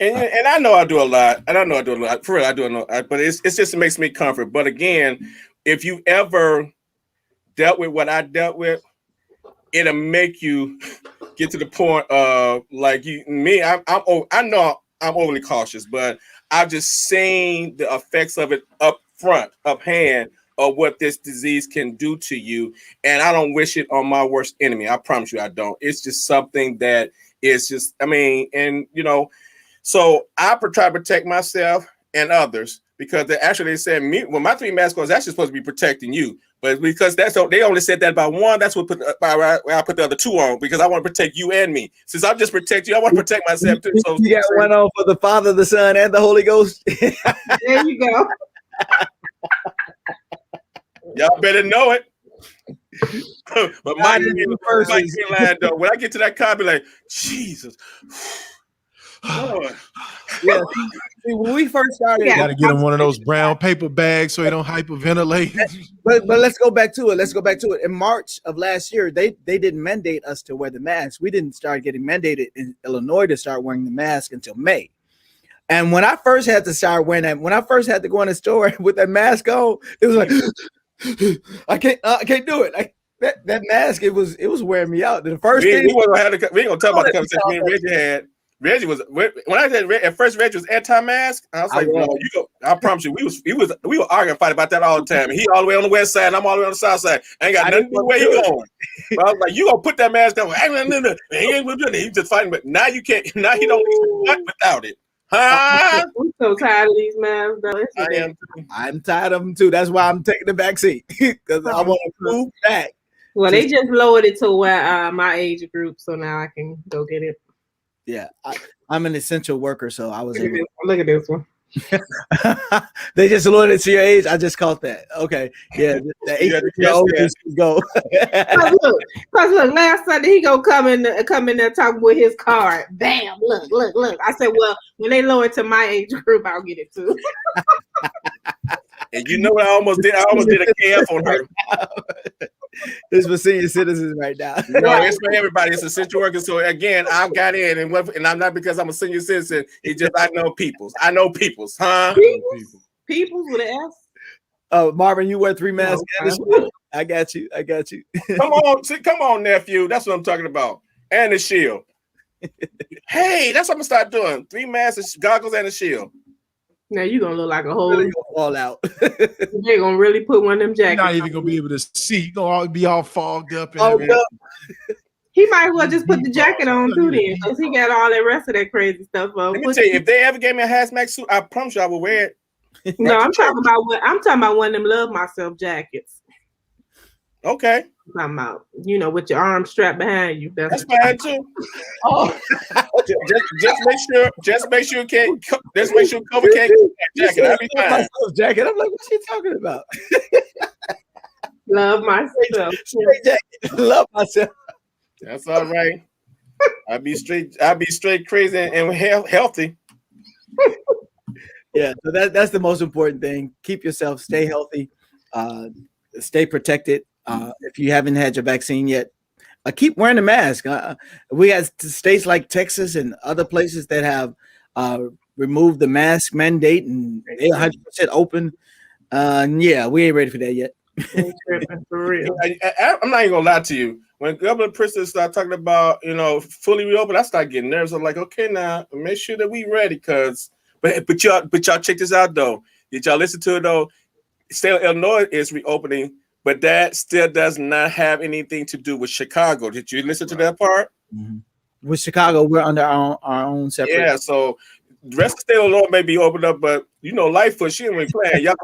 B: And I know I do a lot. And I know I do a lot. For real, I do a lot. But it's just, it makes me comfort. But again, if you ever dealt with what I dealt with, it'll make you get to the point of like I know I'm overly cautious, but I've just seen the effects of it up front, up hand, of what this disease can do to you. And I don't wish it on my worst enemy. I promise you I don't. It's just something that is just, I mean, and you know, so I try to protect myself and others because they said me, well, my 3 masks was actually supposed to be protecting you. But because they only said that about one, that's what I put the other 2 on because I want to protect you and me. Since I just protect you, I want to protect myself too. So
D: you got one on for the Father, the Son, and the Holy Ghost.
F: There you go.
B: Y'all better know it. But mine is though. When I get to that car, I be like, Jesus.
D: Yeah. See, when we first started,
C: You got to get him one of those brown paper bags so he don't hyperventilate.
D: But let's go back to it. In March of last year, they didn't mandate us to wear the mask. We didn't start getting mandated in Illinois to start wearing the mask until May. And when I first had to start wearing that, when I first had to go in the store with that mask on, it was like I can't do it. That mask, it was wearing me out. The first thing
B: we ain't gonna talk about the conversation me and Reggie had. Reggie was when I said at first Reggie was anti-mask. I was like, no, you go. I promise you, we were arguing, fight about that all the time. And he all the way on the west side, and I'm all the way on the south side. I ain't got nothing to do where he going. But I was like, you gonna put that mask on? He ain't gonna do it. He just fighting, but now you can't. Now he don't fight without it. Huh?
F: I'm so tired of these masks, though.
D: I'm tired of them too. That's why I'm taking the back seat because I want to move back.
F: Well, they just lowered it to where my age group, so now I can go get it.
D: Yeah, I'm an essential worker, so I was able.
F: Look at this one.
D: They just lowered it to your age. I just caught that. Okay, yeah, the 8-year-old go.
F: Cause look, last Sunday he go come in there talking with his card. Bam! Look. I said, well, when they lower it to my age group, I'll get it too.
B: And you know what I almost did? I almost did a KF on her.
D: This is for senior citizens right now.
B: No, it's for everybody. It's essential workers. So again, I've got in, and I'm not because I'm a senior citizen. It's just I know peoples, huh?
F: Peoples with an S.
D: Oh, Marvin, you wear 3 masks. I got you.
B: Come on, nephew. That's what I'm talking about. And the shield. Hey, that's what I'm gonna start doing. 3 masks, goggles, and a shield.
F: Now you're gonna look like a whole
D: fall out.
F: They're gonna really put one of them jackets.
C: You're not even gonna be able to see. You're gonna be all fogged up.
F: He might as well just put the jacket on too then, because he got all that rest of that crazy stuff on.
B: Let me tell you, if they ever gave me a hazmat suit, I promise you I will wear it.
F: No, I'm talking about one of them Love Myself jackets.
B: Okay.
F: I'm talking about, with your arm strapped behind you.
B: That's fine too. Oh, just make sure cover can't jacket. I'll be fine.
D: Jacket. I'm like, what's she talking about?
F: Love myself.
D: Straight jacket. Love myself.
B: That's all right. I'll be straight crazy and healthy.
D: Yeah, so that's the most important thing. Keep yourself, stay healthy, stay protected. If you haven't had your vaccine yet, keep wearing the mask. We have states like Texas and other places that have removed the mask mandate and they're 100% open. Yeah, we ain't ready for that yet.
F: For real.
B: I'm not even gonna lie to you. When Governor Pritzker started talking about fully reopen, I started getting nervous. I'm like, okay, now make sure that we ready, but y'all check this out though. Did y'all listen to it though? State of Illinois is reopening. But that still does not have anything to do with Chicago. Did you listen to that part?
D: Mm-hmm. With Chicago, we're under our own separate.
B: Yeah, so the rest of the state of Illinois may be opened up, but Lightfoot, she ain't playing. Y'all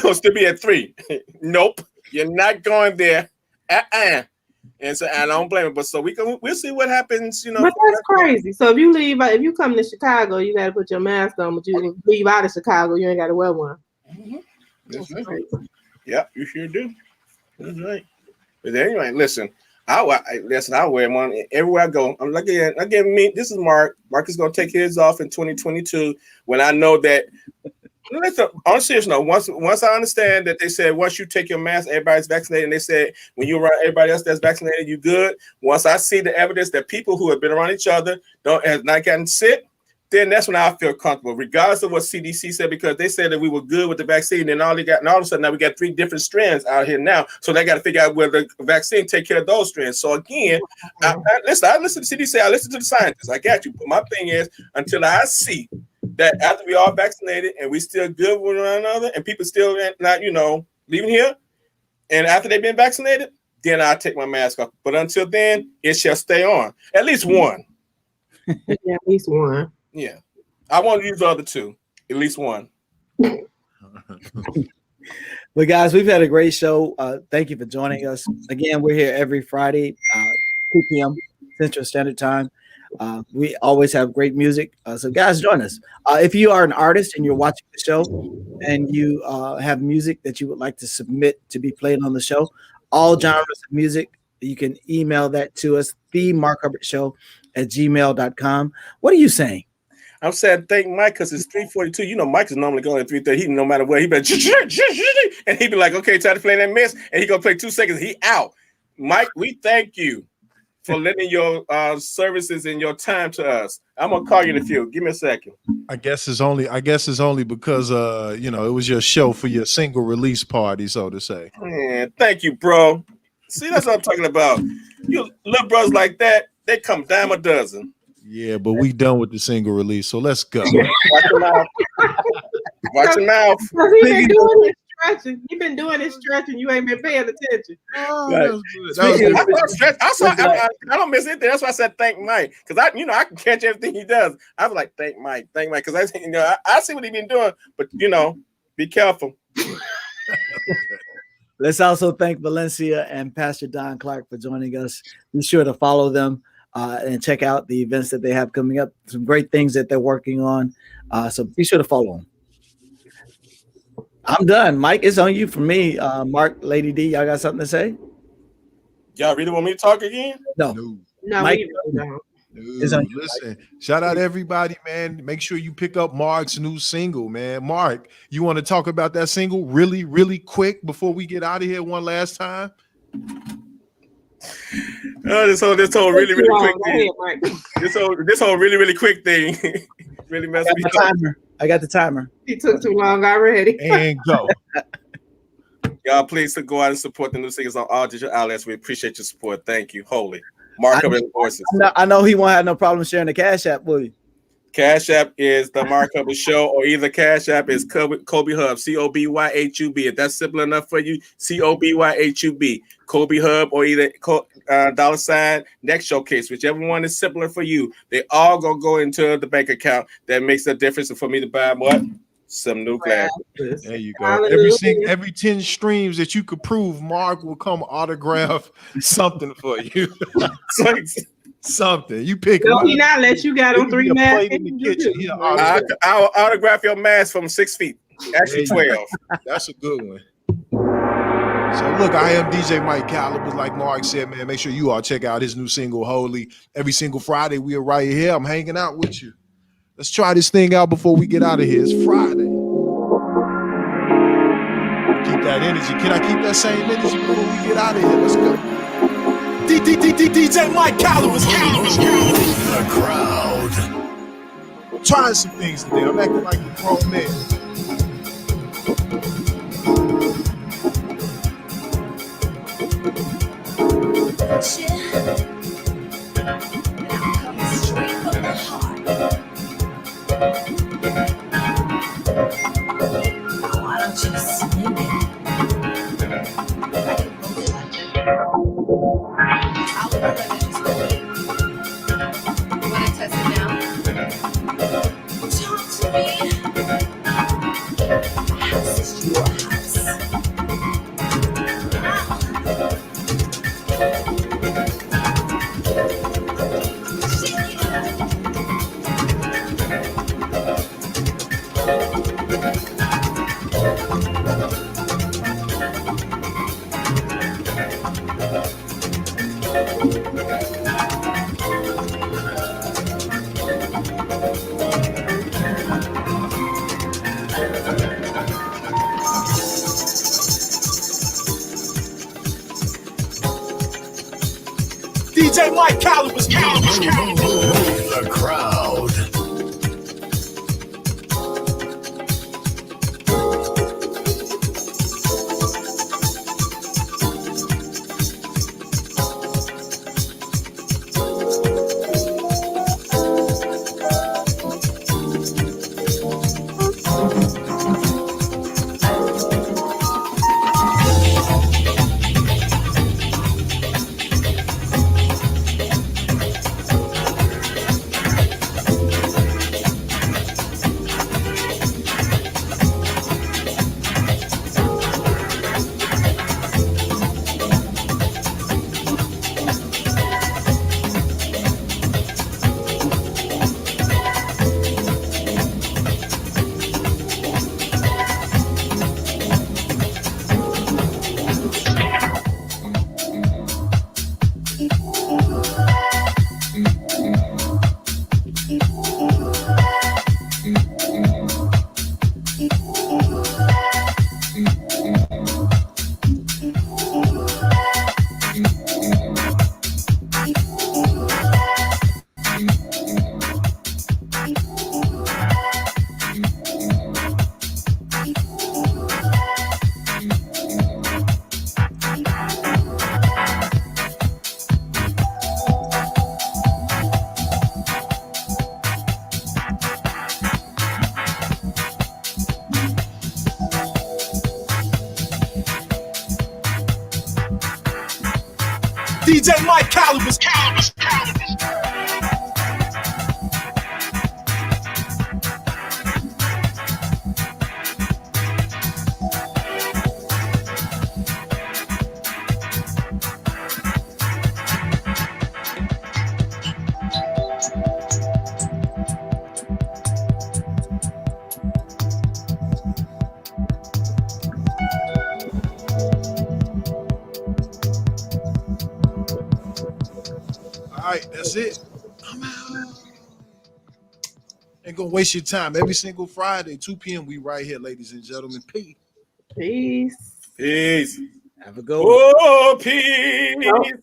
B: gonna still be at 3. Nope, you're not going there. And so I don't blame it. But so we'll see what happens.
F: But that's crazy. So if you come to Chicago, you got to put your mask on. But you leave out of Chicago, you ain't got to wear one.
B: Mm-hmm. That's crazy. Yeah, you sure do. That's right. But anyway, listen, I wear one everywhere I go. I'm like, again, this is Mark. Mark is gonna take his off in 2022 when I know that. Listen, on a serious note, once I understand that they said once you take your mask, everybody's vaccinated, and they said when you're around everybody else that's vaccinated, you good. Once I see the evidence that people who have been around each other has not gotten sick, then that's when I feel comfortable, regardless of what CDC said, because they said that we were good with the vaccine, and all of a sudden now we got 3 different strands out here now. So they got to figure out whether the vaccine take care of those strands. So again, I listen to CDC, I listen to the scientists. I got you. But my thing is, until I see that after we all vaccinated and we still good with one another, and people still not, leaving here, and after they've been vaccinated, then I'll take my mask off. But until then, it shall stay on. At least one.
F: Yeah, at least one.
B: Yeah. I won't use the other 2. At least one.
D: But guys, we've had a great show. Thank you for joining us. Again, we're here every Friday, 2 p.m. Central Standard Time. We always have great music. So guys, join us. If you are an artist and you're watching the show and you have music that you would like to submit to be played on the show, all genres of music, you can email that to us, themarkhubbardshow@gmail.com. What are you saying?
B: I'm saying thank Mike because it's 3:42. You know, Mike is normally going at 3:30. He no matter what, he been and he be like, okay, try to play that mess, and he gonna play 2 seconds. He out. Mike, we thank you for lending your services and your time to us. I'm gonna call you in a few. Give me a second.
C: I guess it's only because it was your show for your single release party, so to say.
B: Man, thank you, bro. See, that's what I'm talking about. You little brothers like that, they come dime a dozen.
C: Yeah, but we done with the single release, so let's go.
B: Watch your mouth. Watch your mouth.
F: You've been doing this stretching. You ain't been paying attention.
C: Oh,
D: Right.
B: I don't miss anything. That's why I said thank Mike, because I can catch everything he does. I was like thank Mike, because I see what he been doing, but be careful.
D: Let's also thank Valencia and Pastor Don Clark for joining us. Be sure to follow them and check out the events that they have coming up. Some great things that they're working on. So be sure to follow them. I'm done. Mike, it's on you for me. Mark, Lady D, y'all got something to say?
B: Y'all really want me to talk again?
D: No,
F: Mike,
D: we don't.
C: Listen, shout out everybody, man. Make sure you pick up Mark's new single, man. Mark, you want to talk about that single really, really quick before we get out of here one last time?
B: This whole really, really quick thing. This whole really, really quick thing really messed me up.
D: I got the timer.
F: He took too long already.
C: And go.
B: Y'all, please to go out and support the new singles on all digital outlets. We appreciate your support. Thank you. Holy. Mark Hubbard Voices.
D: I know he won't have no problem sharing the Cash App, will you?
B: Cash App is the Mark Hubbard Show, or either Cash App is Kobe Hub, COBYHUB. If that's simple enough for you, COBYHUB, Kobe Hub, or either $ Next Showcase, whichever one is simpler for you. They all gonna go into the bank account. That makes a difference for me to buy what? Some new glasses.
C: There you go. Every 10 streams that you could prove, Mark will come autograph something for you. Something you pick.
F: No, he not let you got on 3 masks
C: in the kitchen.
B: I'll autograph your mask from 6 feet. Actually 12.
C: That's a good one. So look, I am DJ Mike Calibers. Like Mark said, man, make sure you all check out his new single, Holy. Every single Friday, we are right here. I'm hanging out with you. Let's try this thing out before we get out of here. It's Friday. Keep that energy. Can I keep that same energy before we get out of here? Let's go. DJ Mike Calibers.
A: The crowd.
C: I'm trying some things today. I'm acting like a grown man.
H: Why don't you swing it? I would rather just wait. You want to test it now? Talk to me. My house is your house.
C: DJ Mike Calibers.
A: The crowd.
I: DJ Mike Calibers.
C: All right, that's it. I'm out. Ain't gonna waste your time. Every single Friday, 2 p.m. We right here, ladies and gentlemen. Peace.
F: Peace.
B: Peace.
D: Have a good one.
B: Oh, peace.